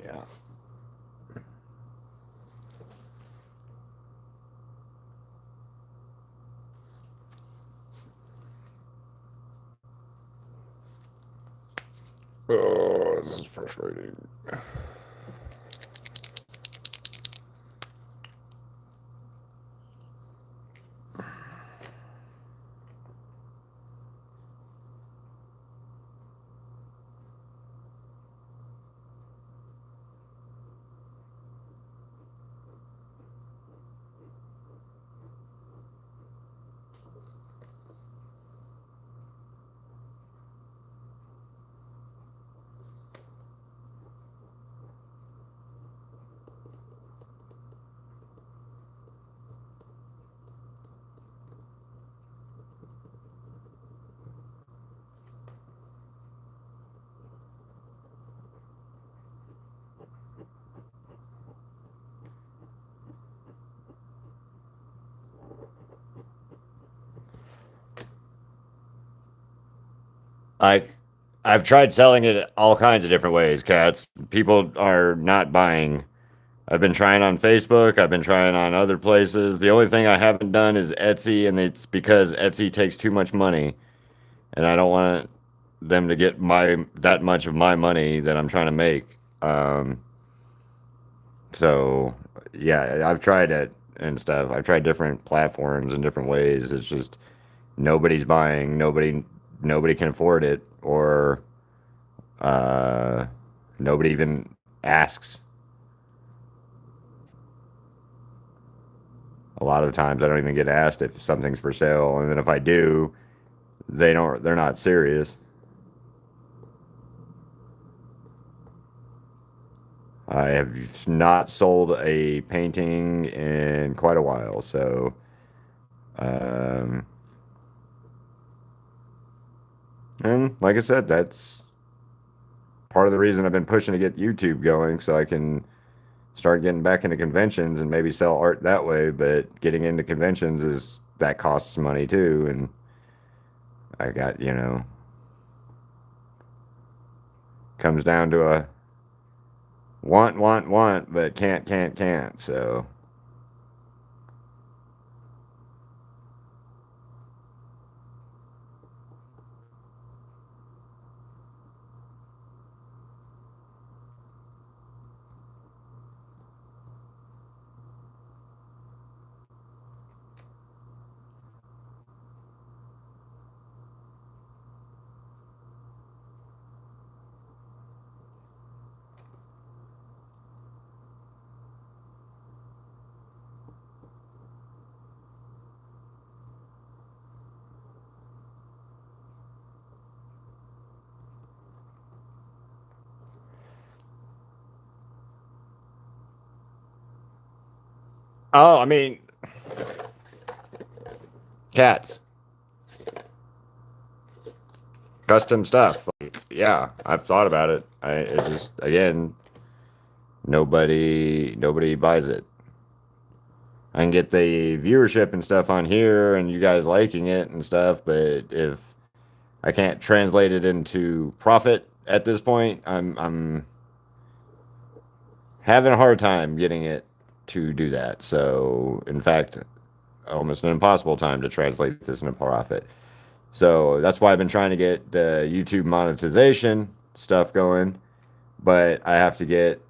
Yeah. Oh, this is frustrating. I I've tried selling it all kinds of different ways, cats. People are not buying. I've been trying on Facebook, I've been trying on other places. The only thing I haven't done is Etsy, and it's because Etsy takes too much money, and I don't want them to get my that much of my money that I'm trying to make. So yeah, I've tried it and stuff. I've tried different platforms and different ways. It's just nobody's buying. Nobody can afford it, or uh, nobody even asks. A lot of times, I don't even get asked if something's for sale, and then if I do, they don't. They're not serious. I have not sold a painting in quite a while, so um, and like I said, that's part of the reason I've been pushing to get YouTube going, so I can start getting back into conventions and maybe sell art that way. But getting into conventions is that costs money too, and I got comes down to a want, but can't. So oh, I mean, cats, custom stuff. Like, yeah, I've thought about it. It just again, nobody buys it. I can get the viewership and stuff on here, and you guys liking it and stuff, but if I can't translate it into profit at this point, I'm having a hard time getting it to do that. So, in fact, almost an impossible time to translate this into profit. So that's why I've been trying to get the YouTube monetization stuff going, but I have to get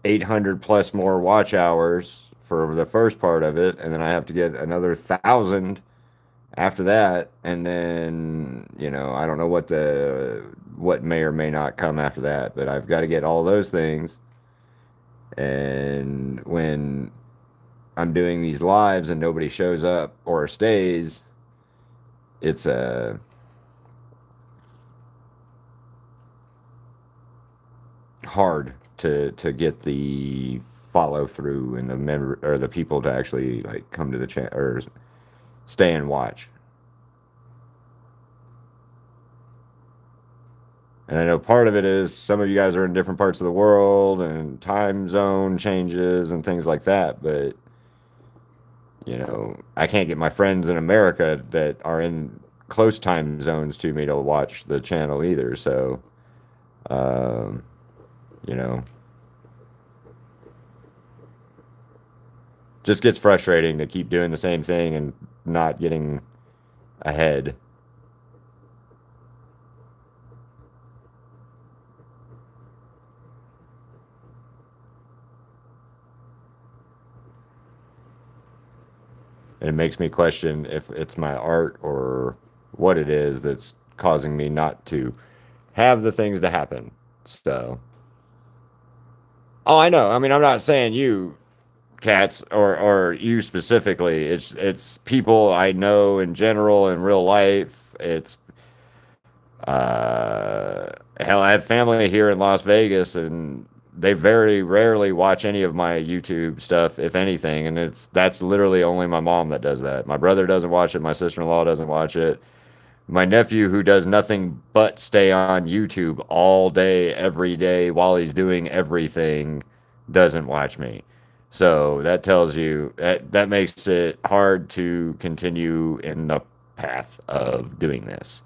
800 plus more watch hours for the first part of it, and then I have to get another 1,000 after that, and then I don't know what may or may not come after that, but I've got to get all those things. And when I'm doing these lives and nobody shows up or stays, it's hard to get the follow through and the member or the people to actually like come to the chat or stay and watch. And I know part of it is some of you guys are in different parts of the world and time zone changes and things like that, but I can't get my friends in America that are in close time zones to me to watch the channel either. So, um, you know, just gets frustrating to keep doing the same thing and not getting ahead. And it makes me question if it's my art or what it is that's causing me not to have the things to happen. So, oh, I know. I mean, I'm not saying you cats or you specifically. It's people I know in general in real life. It's hell, I have family here in Las Vegas, and they very rarely watch any of my YouTube stuff, if anything. And that's literally only my mom that does that. My brother doesn't watch it. My sister-in-law doesn't watch it. My nephew, who does nothing but stay on YouTube all day, every day while he's doing everything, doesn't watch me. So that tells you that makes it hard to continue in the path of doing this.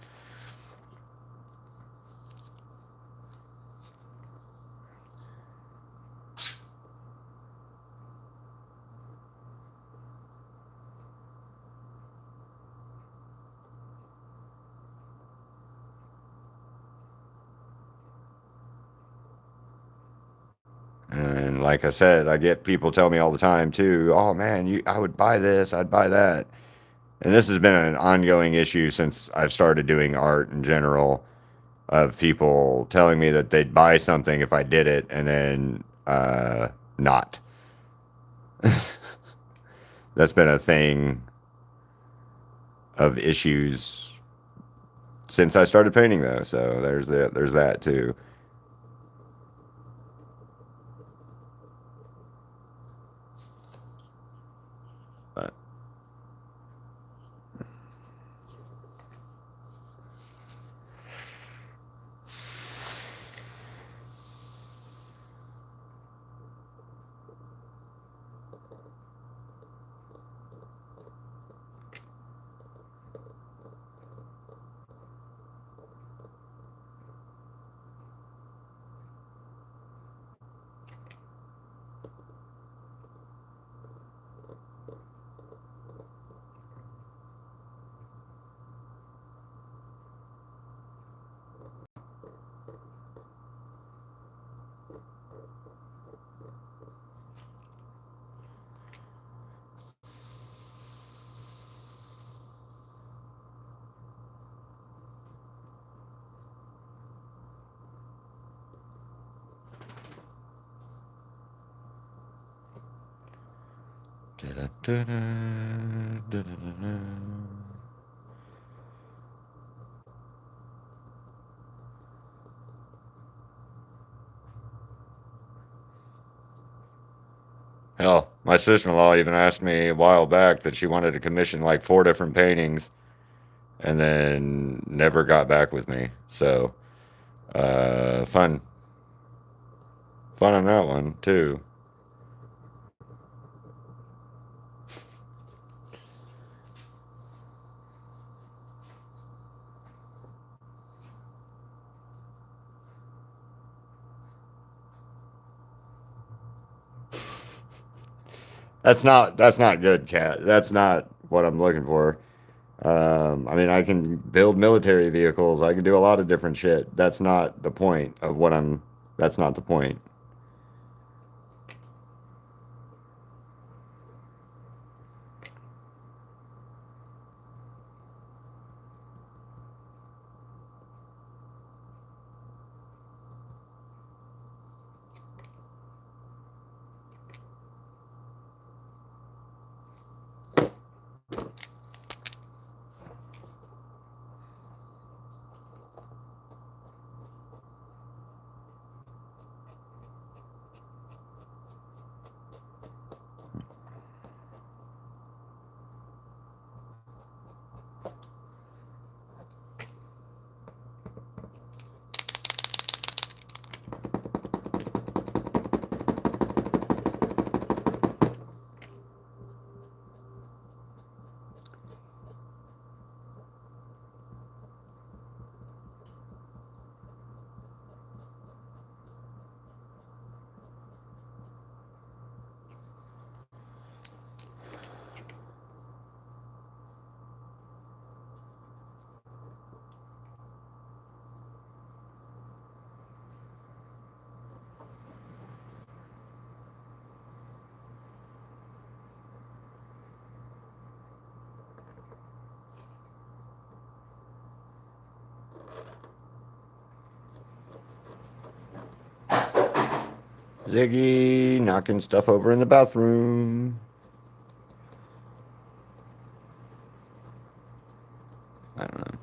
And like I said, I get people tell me all the time too, oh man, I would buy this, I'd buy that. And this has been an ongoing issue since I've started doing art in general, of people telling me that they'd buy something if I did it and then not. That's been a thing of issues since I started painting though. So there's that too. But hell, my sister-in-law even asked me a while back that she wanted to commission like 4 different paintings and then never got back with me. So, fun on that one too. That's not good, Cat. That's not what I'm looking for. I mean, I can build military vehicles. I can do a lot of different shit. That's not the point of what I'm. That's not the point. Ziggy knocking stuff over in the bathroom. I don't know.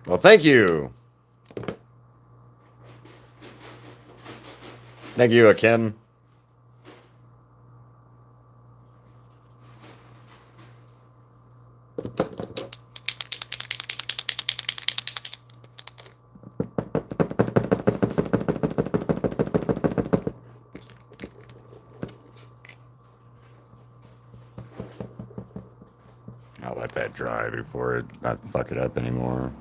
Well, thank you. Thank you, Akim. I'll let that dry before it not fuck it up anymore.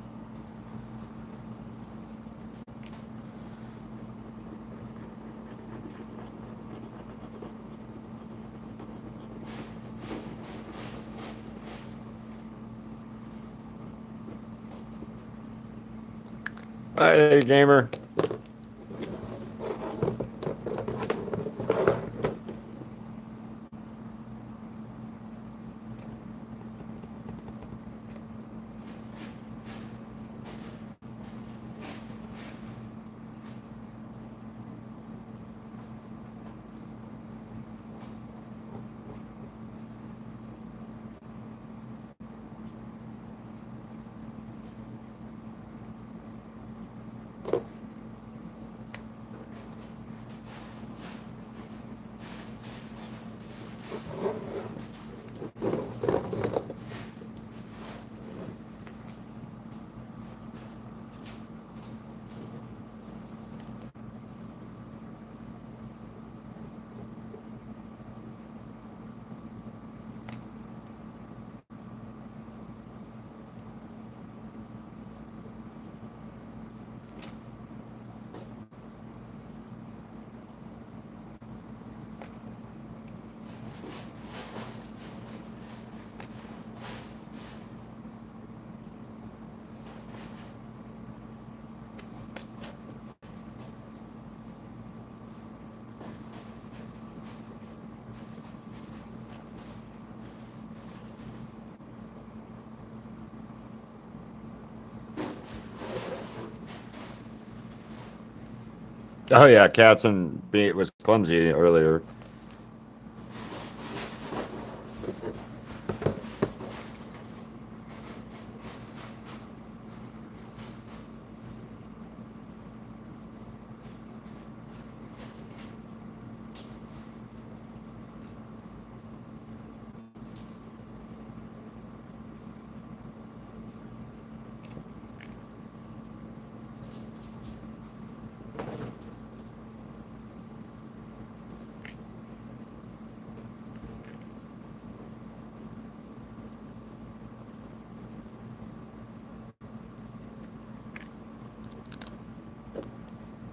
Hey, gamer. Oh yeah, Katzen was clumsy earlier.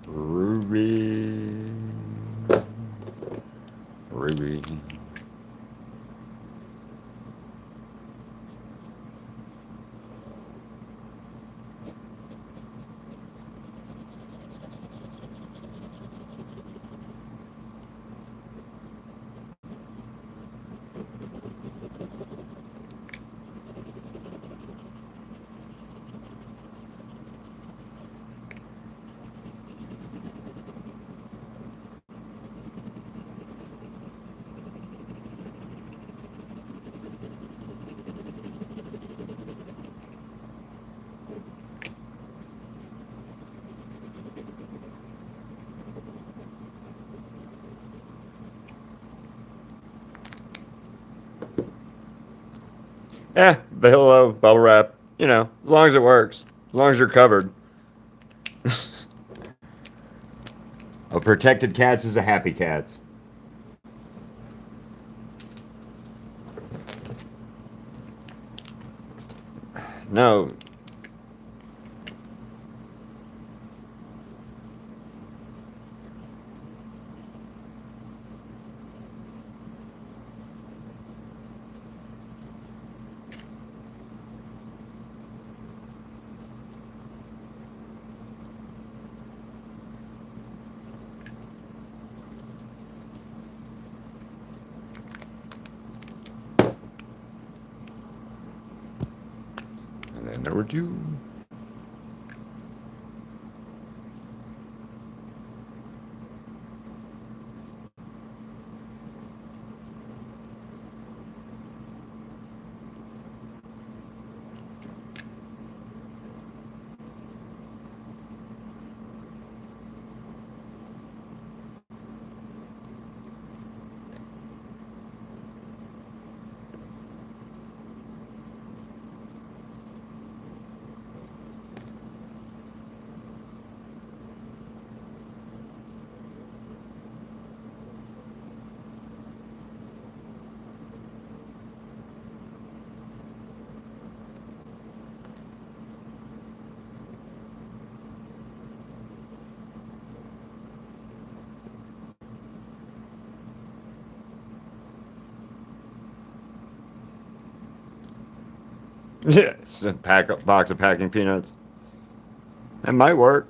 Ruby. Ruby. Hello, bubble wrap. You know, as long as it works, as long as you're covered. A protected cats is a happy cats. No. And then number two. Yeah, it's a box of packing peanuts. It might work.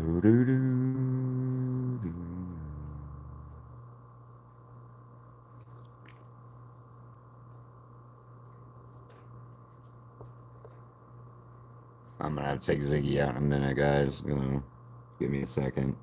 I'm gonna have to take Ziggy out in a minute, guys. Give me a second.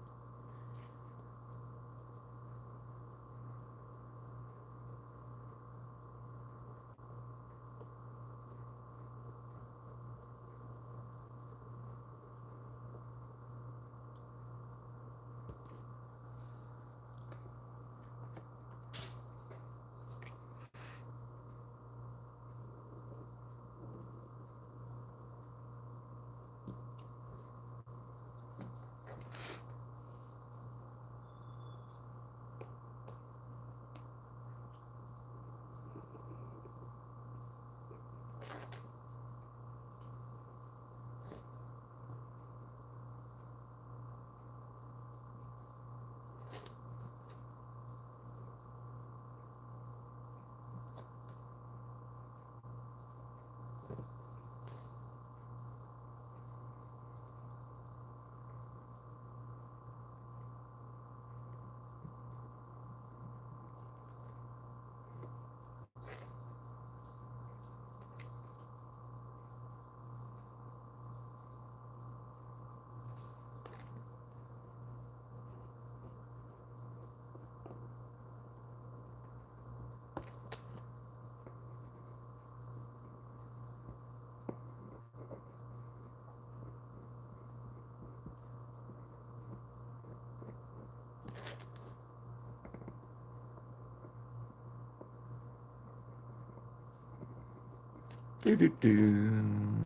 Do.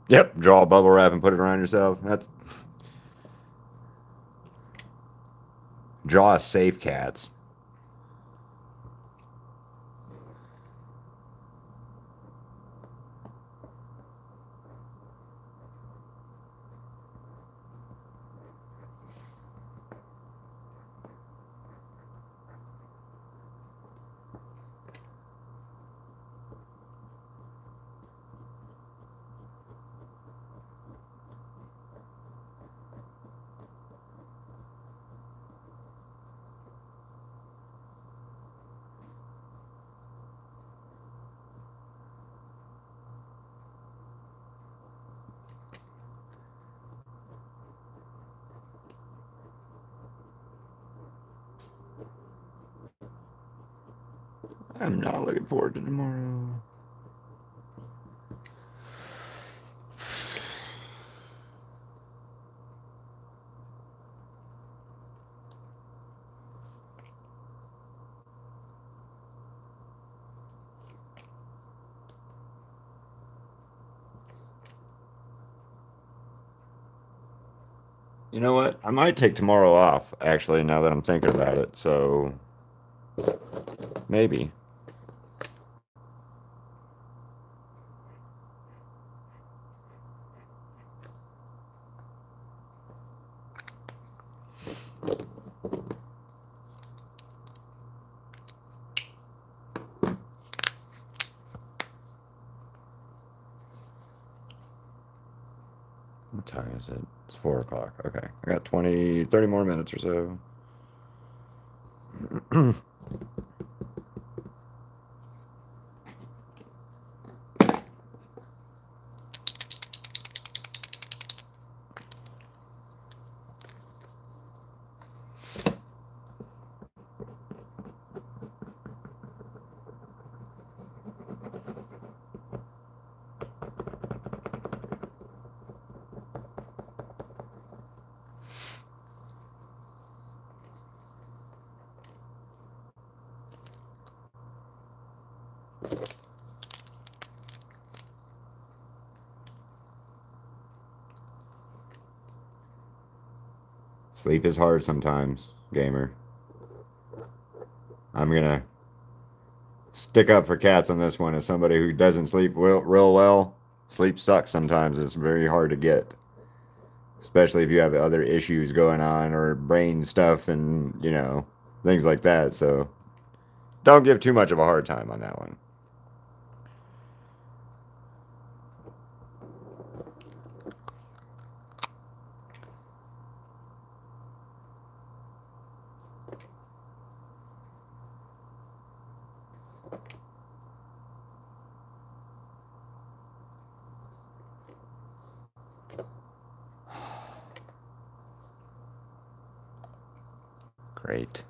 Yep, draw a bubble wrap and put it around yourself. Draw a safe cats. I'm not looking forward to tomorrow. You know what? I might take tomorrow off, actually, now that I'm thinking about it. So, maybe. What time is it? It's 4 o'clock. Okay. I got 20, 30 more minutes or so. Sleep is hard sometimes, gamer. I'm gonna stick up for cats on this one as somebody who doesn't sleep real well. Sleep sucks sometimes. It's very hard to get, especially if you have other issues going on or brain stuff and, things like that. So don't give too much of a hard time on that one. Great.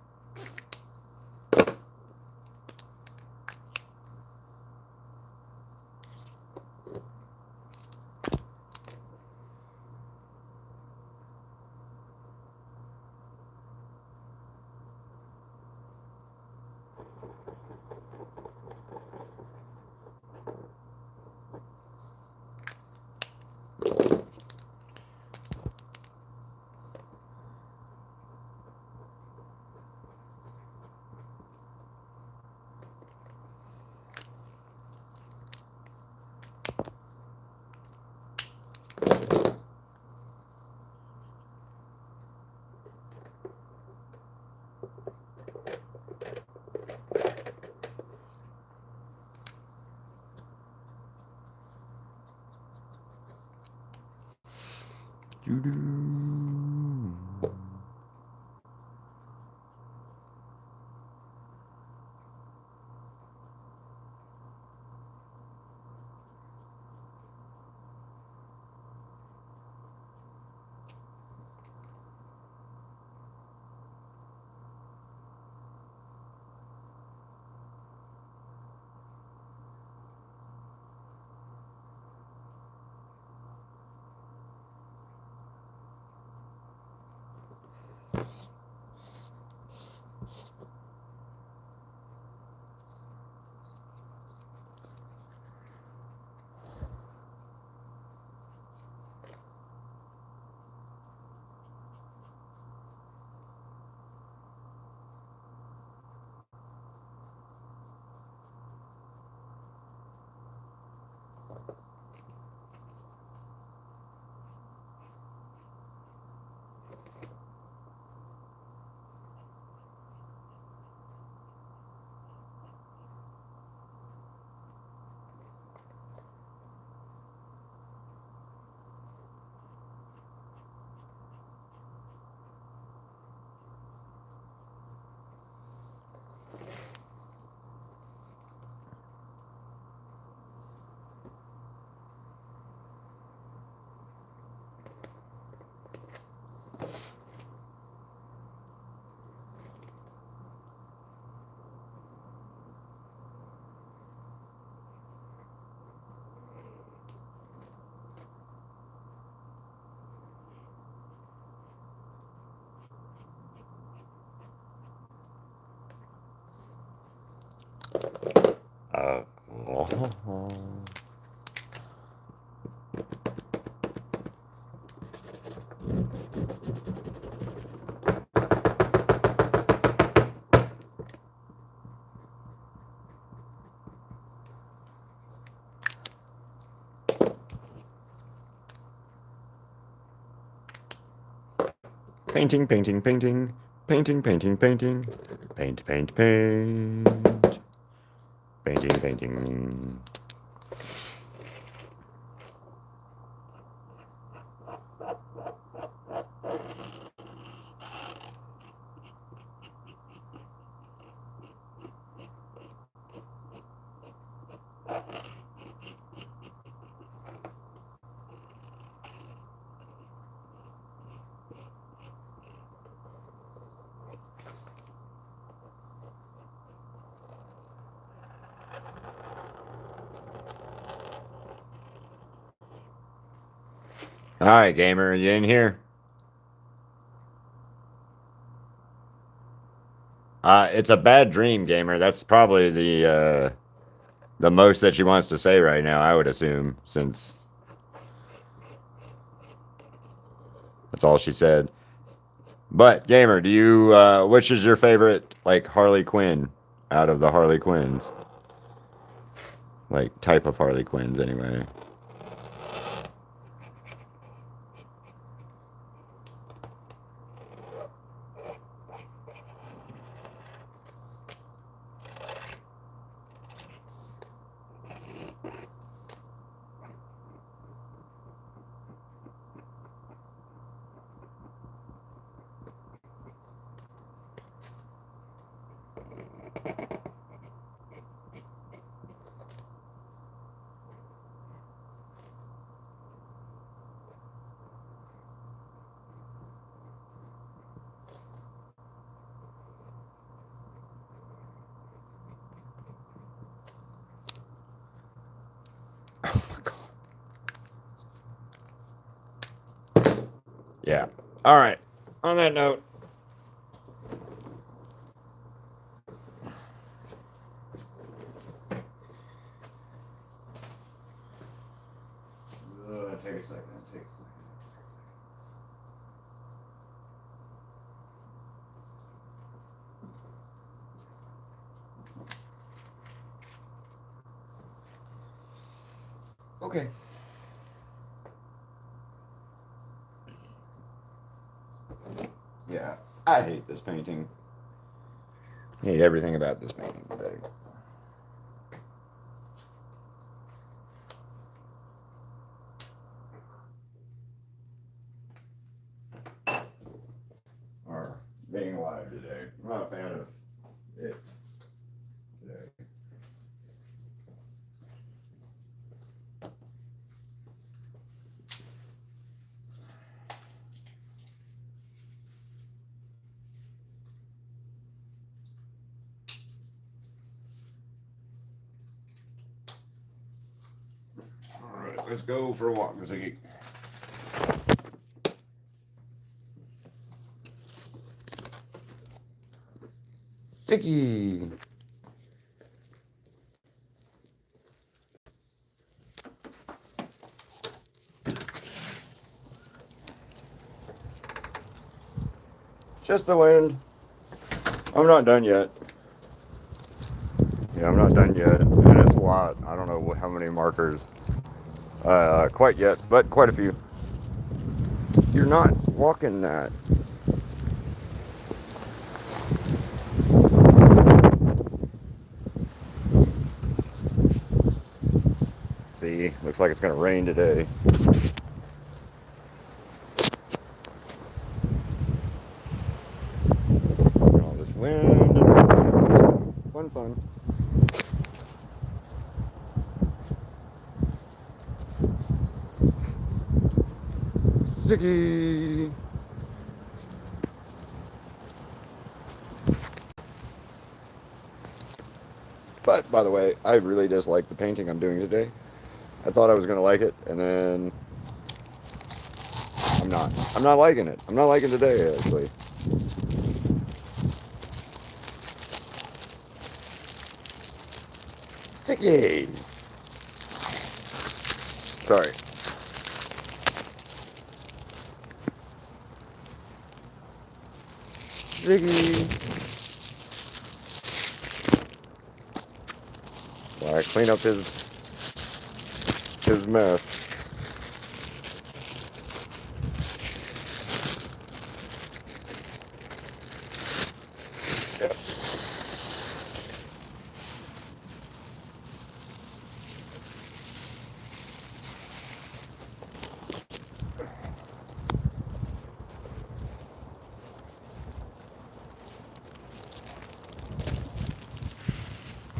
Painting, painting, painting. Painting, painting, painting. Paint, paint, paint. Painting, painting. All right, gamer, you in here? It's a bad dream, gamer. That's probably the most that she wants to say right now, I would assume, since that's all she said. But gamer, do you which is your favorite like Harley Quinn out of the Harley Quinns? Like type of Harley Quinns anyway. Oh my god. Yeah. All right. On that note, take a second. Take a second. Okay. Yeah, I hate this painting. I hate everything about this painting today. Or being alive today. I'm not a fan of it today. Alright, let's go for a walk, Ziggy. Sticky. Just the wind. I'm not done yet. Yeah, I'm not done yet. And it's a lot. I don't know how many markers quite yet, but quite a few. You're not walking that. See, looks like it's going to rain today. All this wind. Fun. Ziggy. But, by the way, I really dislike the painting I'm doing today. I thought I was going to like it, and then I'm not. I'm not liking it. I'm not liking today, actually. Ziggy. Sorry. Ziggy. Gotta clean up his mess.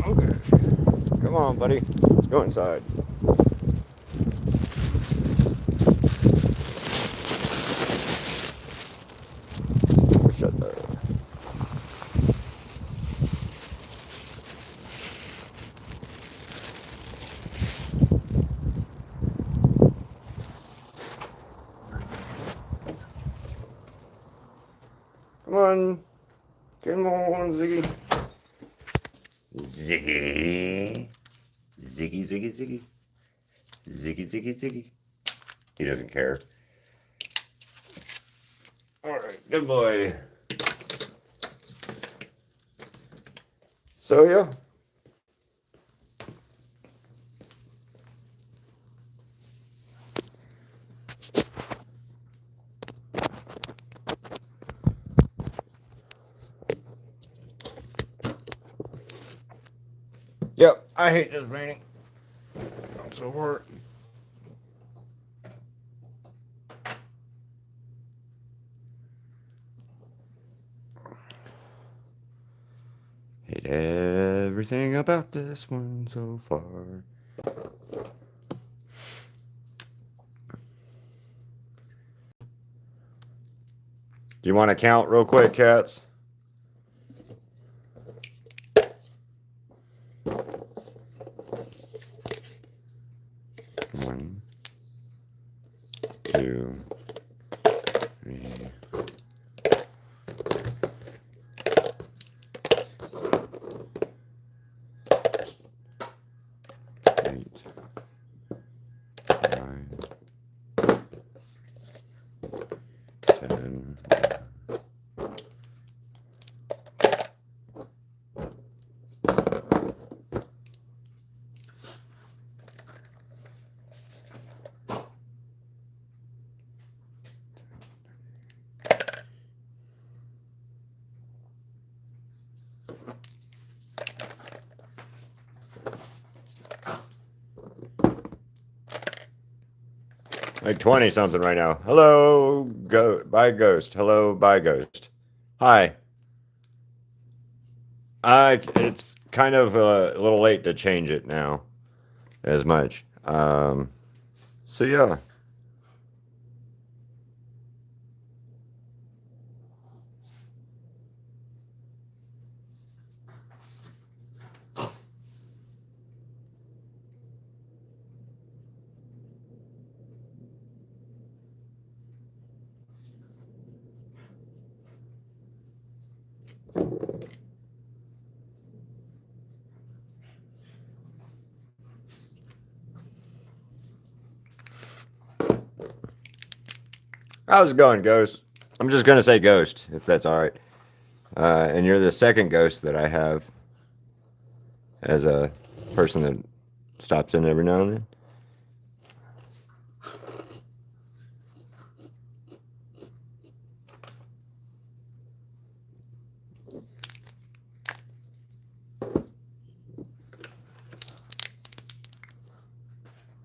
Okay. Come on, buddy. Let's go inside. Shut the... Come on. Come on, Ziggy. Ziggy. Ziggy, Ziggy, Ziggy. Ziggy, Ziggy, Ziggy. He doesn't care. Alright, good boy. So, yeah. Yep, I hate this painting. So hard. Hate everything about this one so far. Do you want to count real quick, cats? One, two, three. Eight, nine, 10. Like 20 something right now. Hello, bye ghost. Hello, bye ghost. Hi. It's kind of a little late to change it now as much. So yeah. How's it going, Ghost? I'm just gonna say Ghost, if that's all right. And you're the second Ghost that I have as a person that stops in every now and then.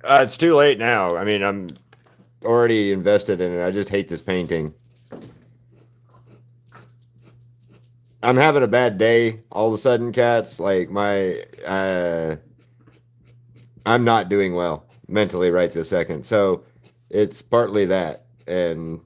It's too late now. I mean, I'm already invested in it. I just hate this painting. I'm having a bad day all of a sudden, cats. Like I'm not doing well mentally right this second. So it's partly that. And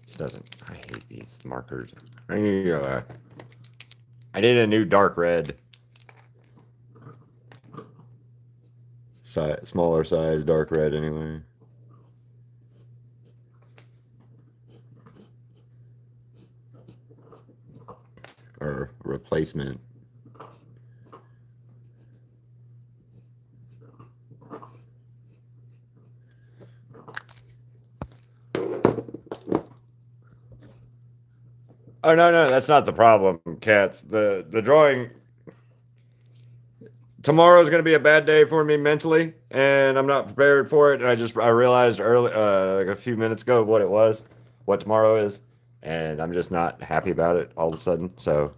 This doesn't. I hate these markers. I need a new dark red. Smaller size dark red anyway. Or replacement. Oh no, that's not the problem, cats. The drawing tomorrow's going to be a bad day for me mentally, and I'm not prepared for it. And I realized early, like a few minutes ago, what tomorrow is, and I'm just not happy about it all of a sudden. So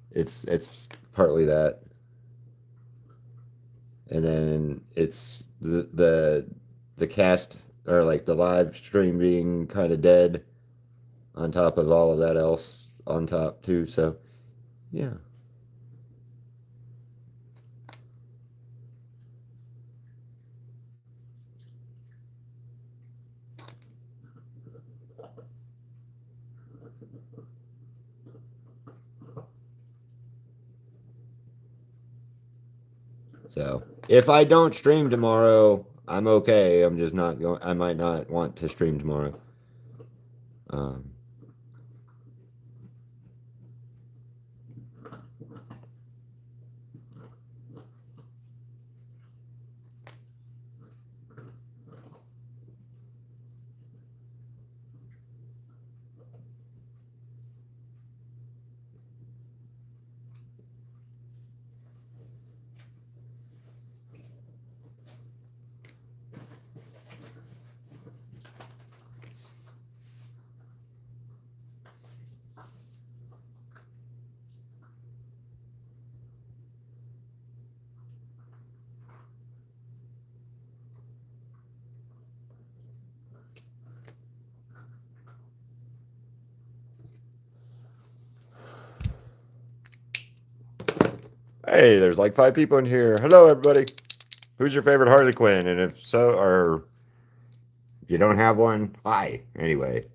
it's partly that, and then it's the cast or like the live stream being kind of dead on top of all of that else on top too. So yeah. So if I don't stream tomorrow, I'm okay. I'm just not going. I might not want to stream tomorrow. Um, hey, there's like 5 people in here. Hello, everybody. Who's your favorite Harley Quinn? And if so, or if you don't have one, hi. Anyway.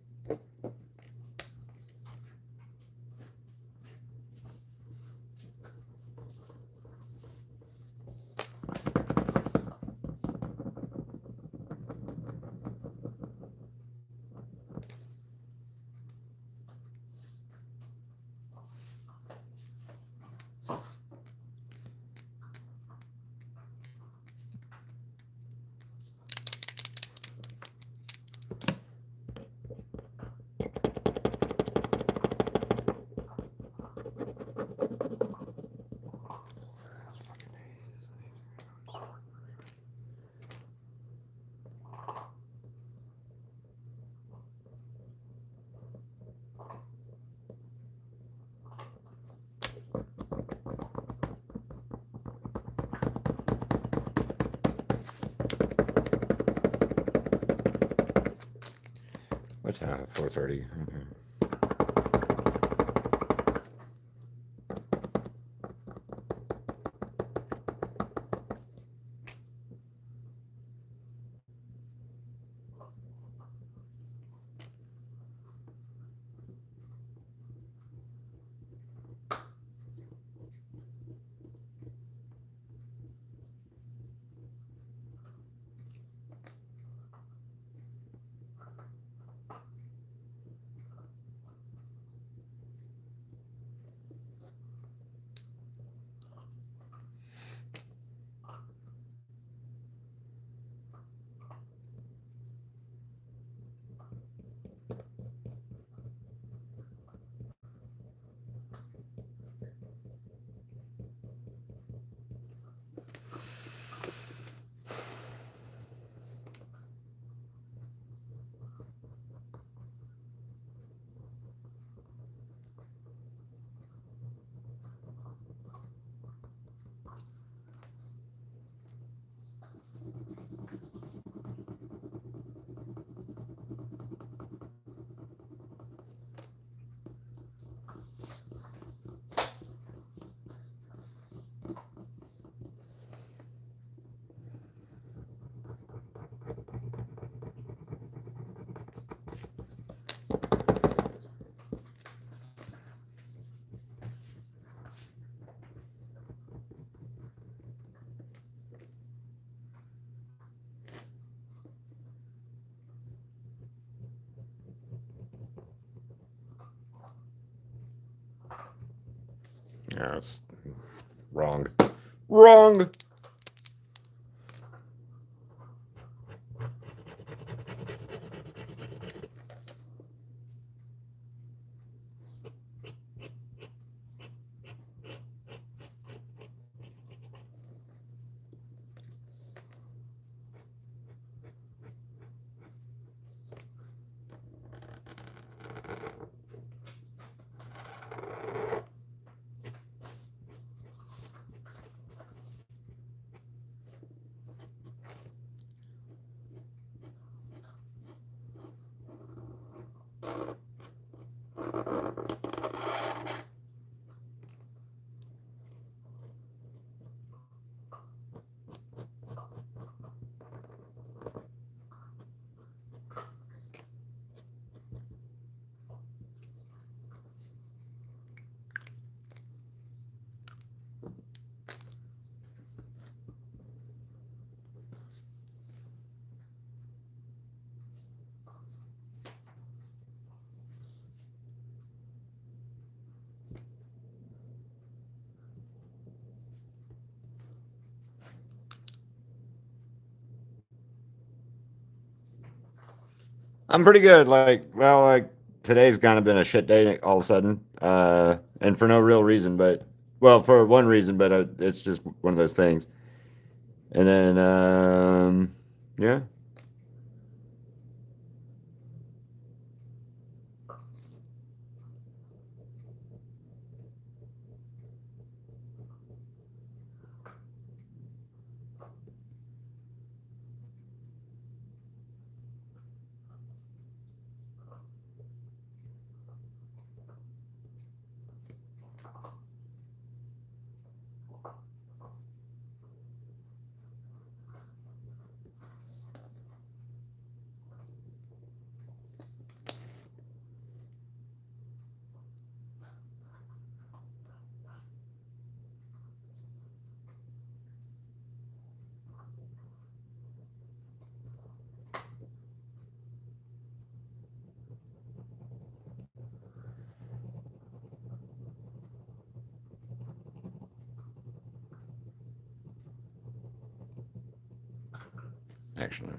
What time? 4:30. Okay. Yeah, it's wrong. Wrong. I'm pretty good. Like today's kind of been a shit day all of a sudden, and for no real reason, but well, for one reason, but it's just one of those things. And then, yeah. Actually,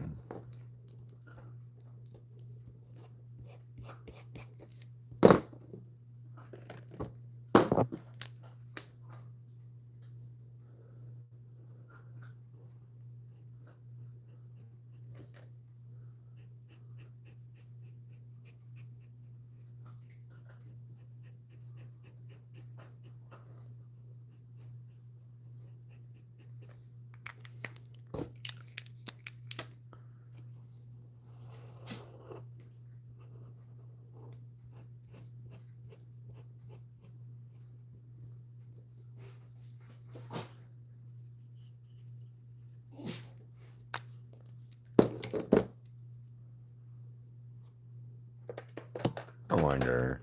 I wonder.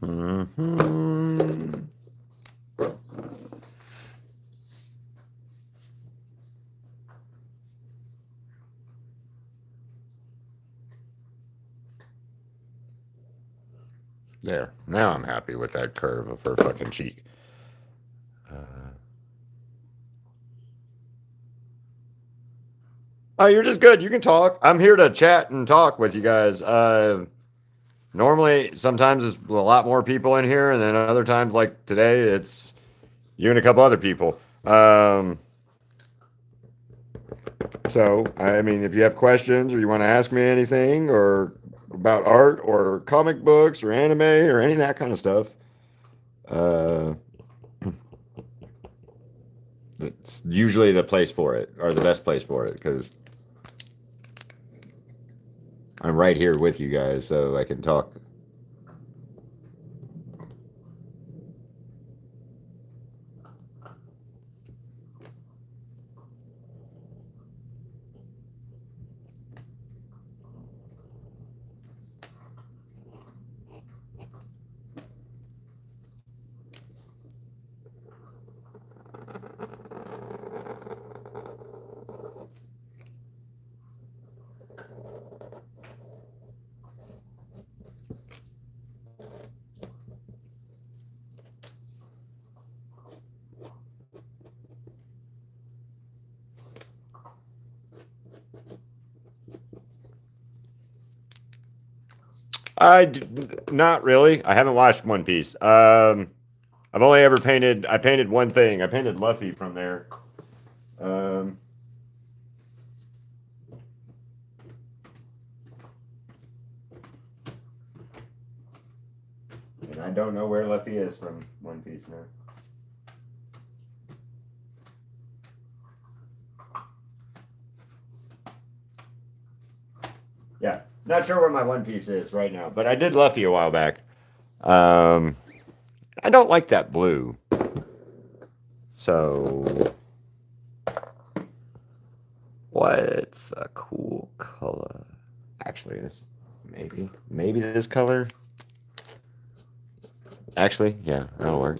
Hmm. There. Now I'm happy with that curve of her fucking cheek. Oh, you're just good. You can talk. I'm here to chat and talk with you guys. Normally, sometimes it's a lot more people in here, and then other times, like today, it's you and a couple other people. So, I mean, if you have questions or you want to ask me anything or about art or comic books or anime or any of that kind of stuff, uh, it's usually the place for it or the best place for it because I'm right here with you guys, so I can talk. Not really. I haven't watched One Piece. I've only ever painted. I painted one thing. I painted Luffy from there. Um, and I don't know where Luffy is from One Piece now. Yeah, not sure where my One Piece is right now, but I did Luffy a while back. Um, I don't like that blue. So, what's a cool color? Actually, maybe this color. Actually, yeah, that'll work.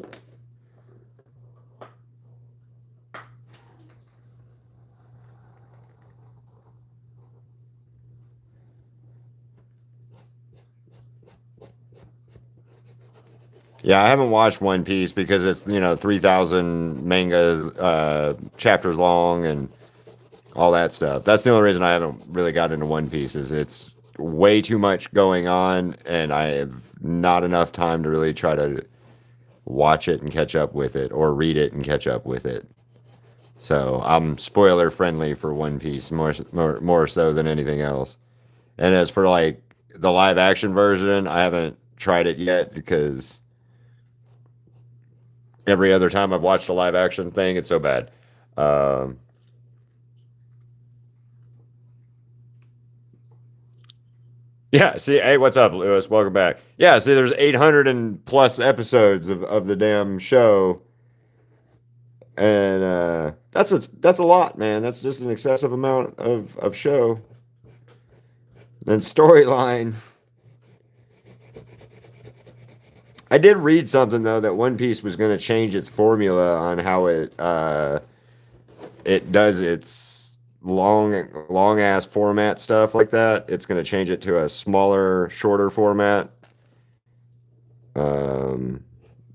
Yeah, I haven't watched One Piece because it's 3,000 mangas, chapters long, and all that stuff. That's the only reason I haven't really got into One Piece is it's way too much going on, and I have not enough time to really try to watch it and catch up with it, or read it and catch up with it. So I'm spoiler friendly for One Piece more so than anything else. And as for like the live action version, I haven't tried it yet because every other time I've watched a live action thing, it's so bad. Um, yeah, see, hey, what's up, Lewis? Welcome back. Yeah, see, there's 800 and plus episodes of the damn show, and that's a lot, man. That's just an excessive amount of show and storyline. I did read something though that One Piece was going to change its formula on how it does its long ass format stuff like that. It's going to change it to a smaller, shorter format. Um,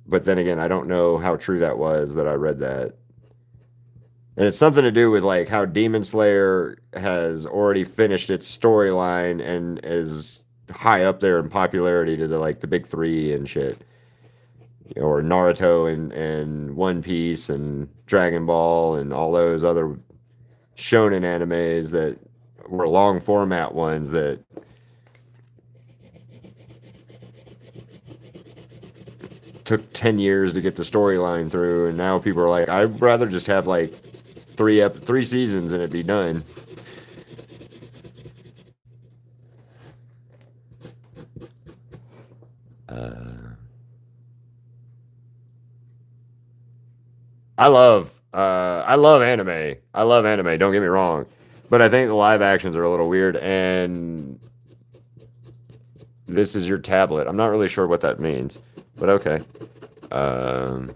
but then again, I don't know how true that was that I read that. And it's something to do with like how Demon Slayer has already finished its storyline and is high up there in popularity to the big three and shit. Or Naruto and One Piece and Dragon Ball and all those other shonen animes that were long format ones that took 10 years to get the storyline through, and now people are like, I'd rather just have like three seasons and it'd be done. I love anime. I love anime. Don't get me wrong, but I think the live actions are a little weird. And this is your tablet. I'm not really sure what that means, but okay. Um,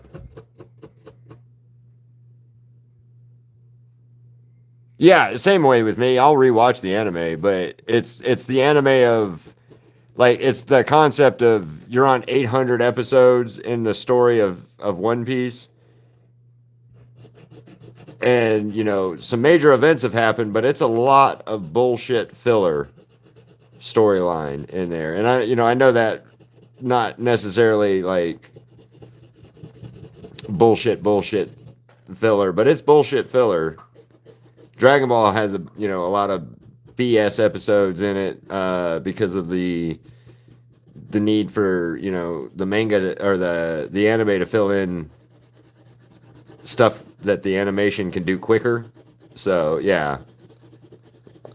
yeah, same way with me. I'll rewatch the anime, but it's the anime of like it's the concept of you're on 800 episodes in the story of One Piece, and some major events have happened, but it's a lot of bullshit filler. storyline in there. And I know that not necessarily like bullshit filler, but it's bullshit filler. Dragon Ball has a lot of BS episodes in it because of the need for the manga or the anime to fill in stuff that the animation can do quicker. So yeah,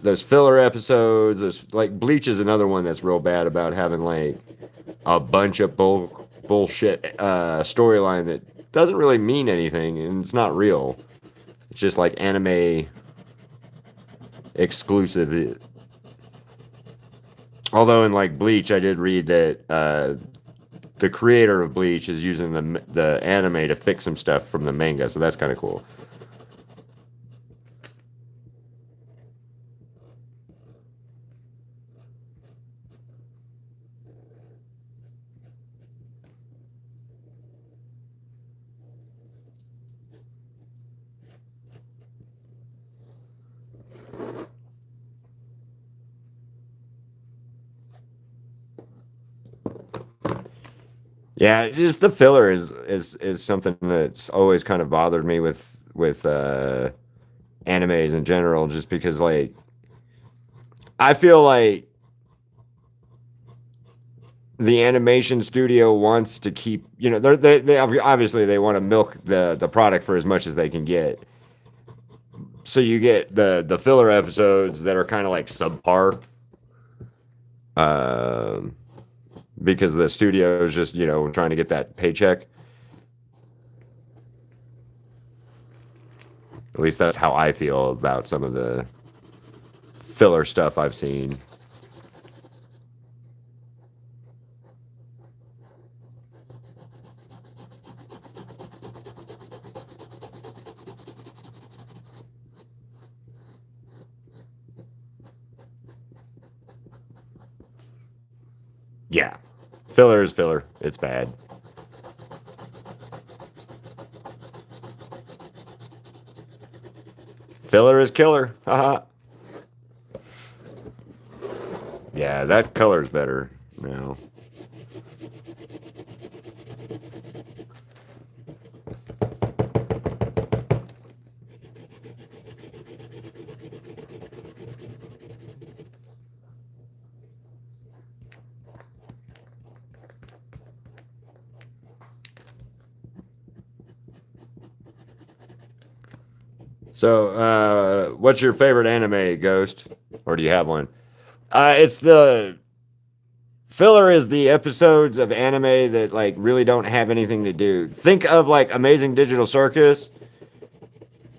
those filler episodes. There's like Bleach is another one that's real bad about having like a bunch of bullshit storyline that doesn't really mean anything and it's not real. It's just like anime exclusive. Although in like Bleach, I did read that the creator of Bleach is using the anime to fix some stuff from the manga, so that's kind of cool. Yeah, just the filler is something that's always kind of bothered me with animes in general, just because like I feel like the animation studio wants to keep they obviously they want to milk the product for as much as they can get. So you get the filler episodes that are kind of like subpar. Um because the studio is just trying to get that paycheck. At least that's how I feel about some of the filler stuff I've seen. Yeah, filler is filler. It's bad. Filler is killer. Haha. Yeah, that color's better now. So, what's your favorite anime, Ghost? Or do you have one? It's the filler is the episodes of anime that like really don't have anything to do. Think of like Amazing Digital Circus,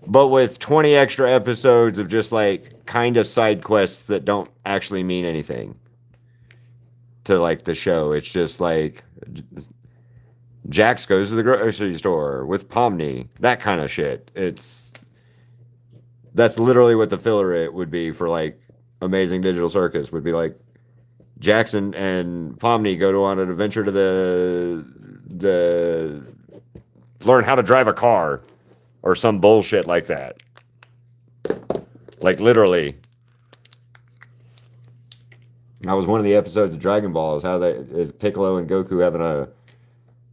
but with 20 extra episodes of just like kind of side quests that don't actually mean anything to like the show. It's just like Jax goes to the grocery store with Pomni, that kind of shit. That's literally what the filler it would be for like Amazing Digital Circus would be like Jackson and Pomni go on an adventure to the learn how to drive a car or some bullshit like that. Like literally. That was one of the episodes of Dragon Ball is how is Piccolo and Goku having a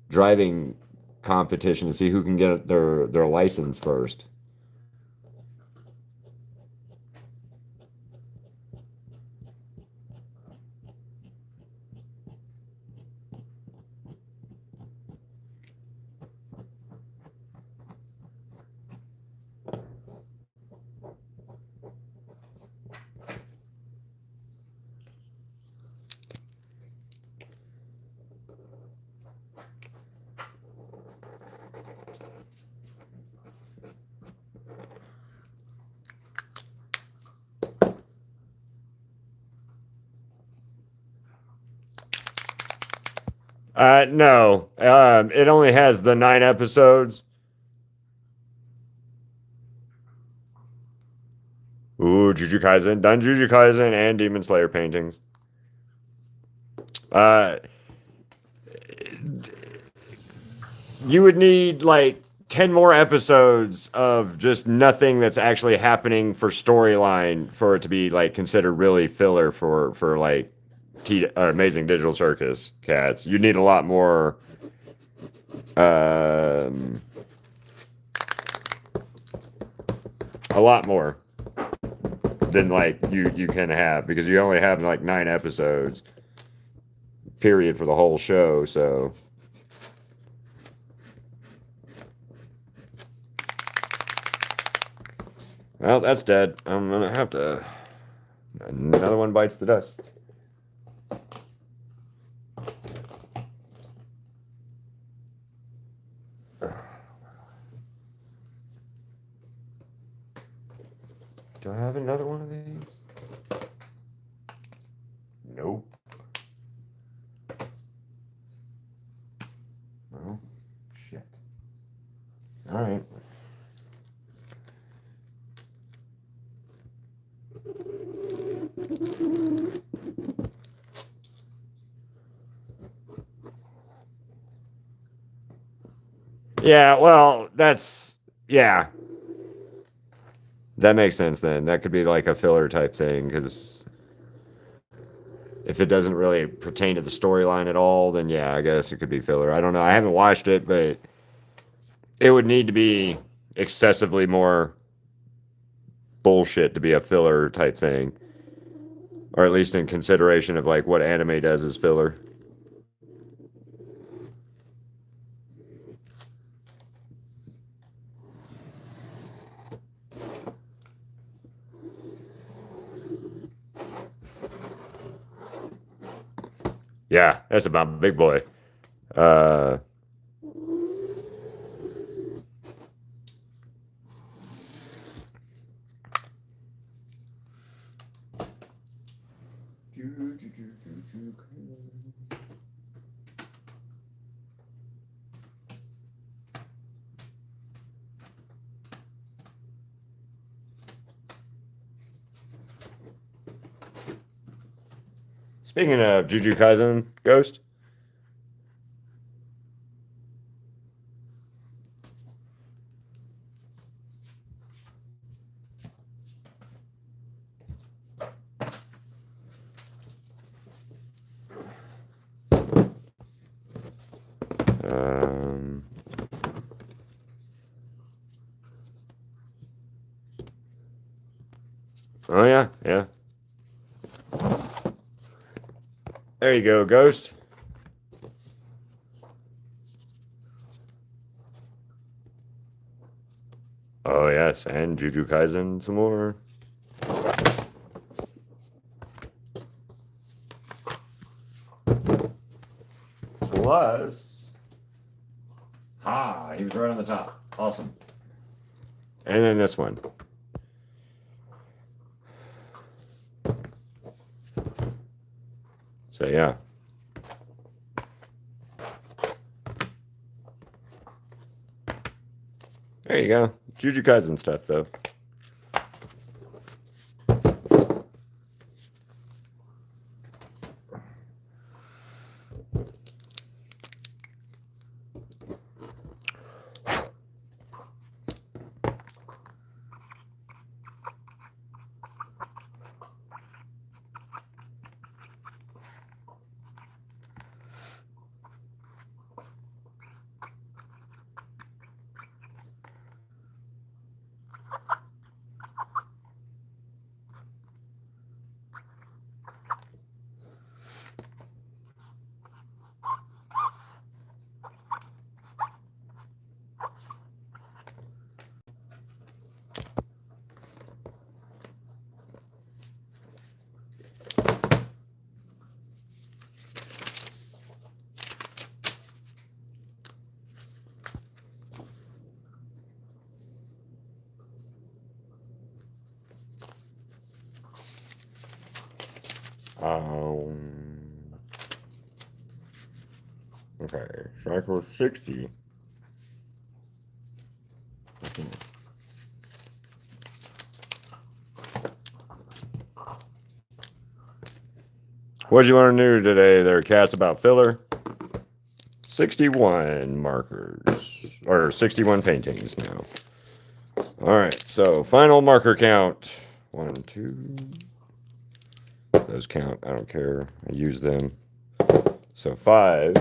driving competition to see who can get their license first. No. It only has the 9 episodes. Ooh, Jujutsu Kaisen, done Jujutsu Kaisen and Demon Slayer paintings. Uh, you would need like 10 more episodes of just nothing that's actually happening for storyline for it to be like considered really filler for like Amazing Digital Circus cats. You need a lot more um a lot more than like you can have, because you only have like 9 episodes period for the whole show. So well, that's dead. I'm gonna have to. Another one bites the dust. Do I have another one of these? Nope. Oh, shit. All right. Yeah, well, yeah. That makes sense then. That could be like a filler type thing, because if it doesn't really pertain to the storyline at all, then yeah, I guess it could be filler. I don't know. I haven't watched it, but it would need to be excessively more bullshit to be a filler type thing. Or at least in consideration of like what anime does as filler. Yeah, that's about big boy. Uh, Speaking of Jujutsu Kaisen, Ghost. Um, oh yeah, yeah. There you go, Ghost. Oh yes, and Jujutsu Kaisen some more. Plus, he was right on the top. Awesome. And then this one. So yeah. There you go. Jujutsu Kaisen stuff though. Okay, cycle 60. What'd you learn new today there, cats, about filler? 61 markers. or 61 paintings now. All right, so final marker count. 1, 2. Those count. I don't care. I use them. So 5,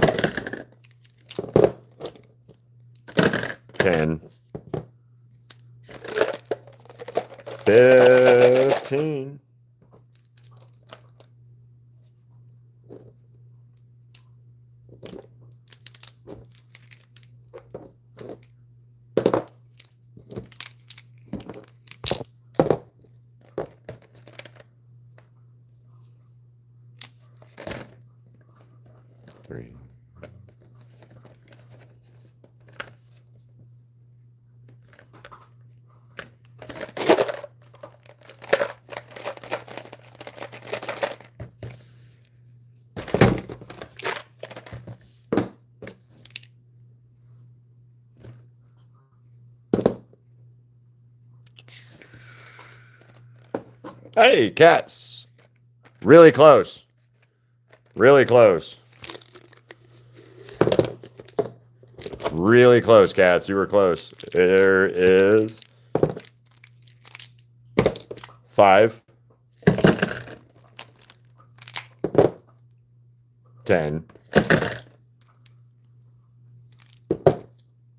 10, 15. Three. Hey, cats. Really close. Really close. Really close, cats. You were close. There is 5, 10,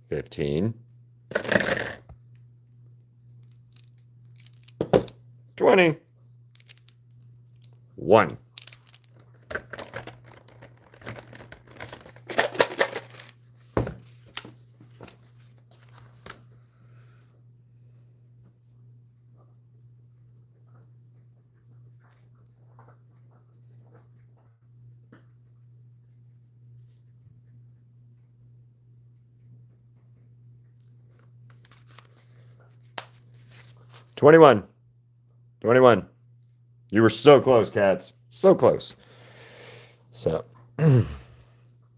15, 20, 1. $21. You were so close, cats. So close. So,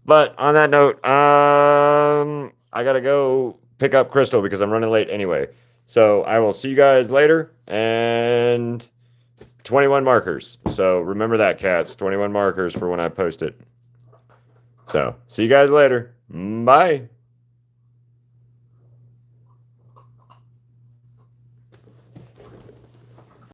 but on that note, I gotta go pick up Crystal because I'm running late anyway. So I will see you guys later. And 21 markers. So remember that, cats. 21 markers for when I post it. So see you guys later. Bye.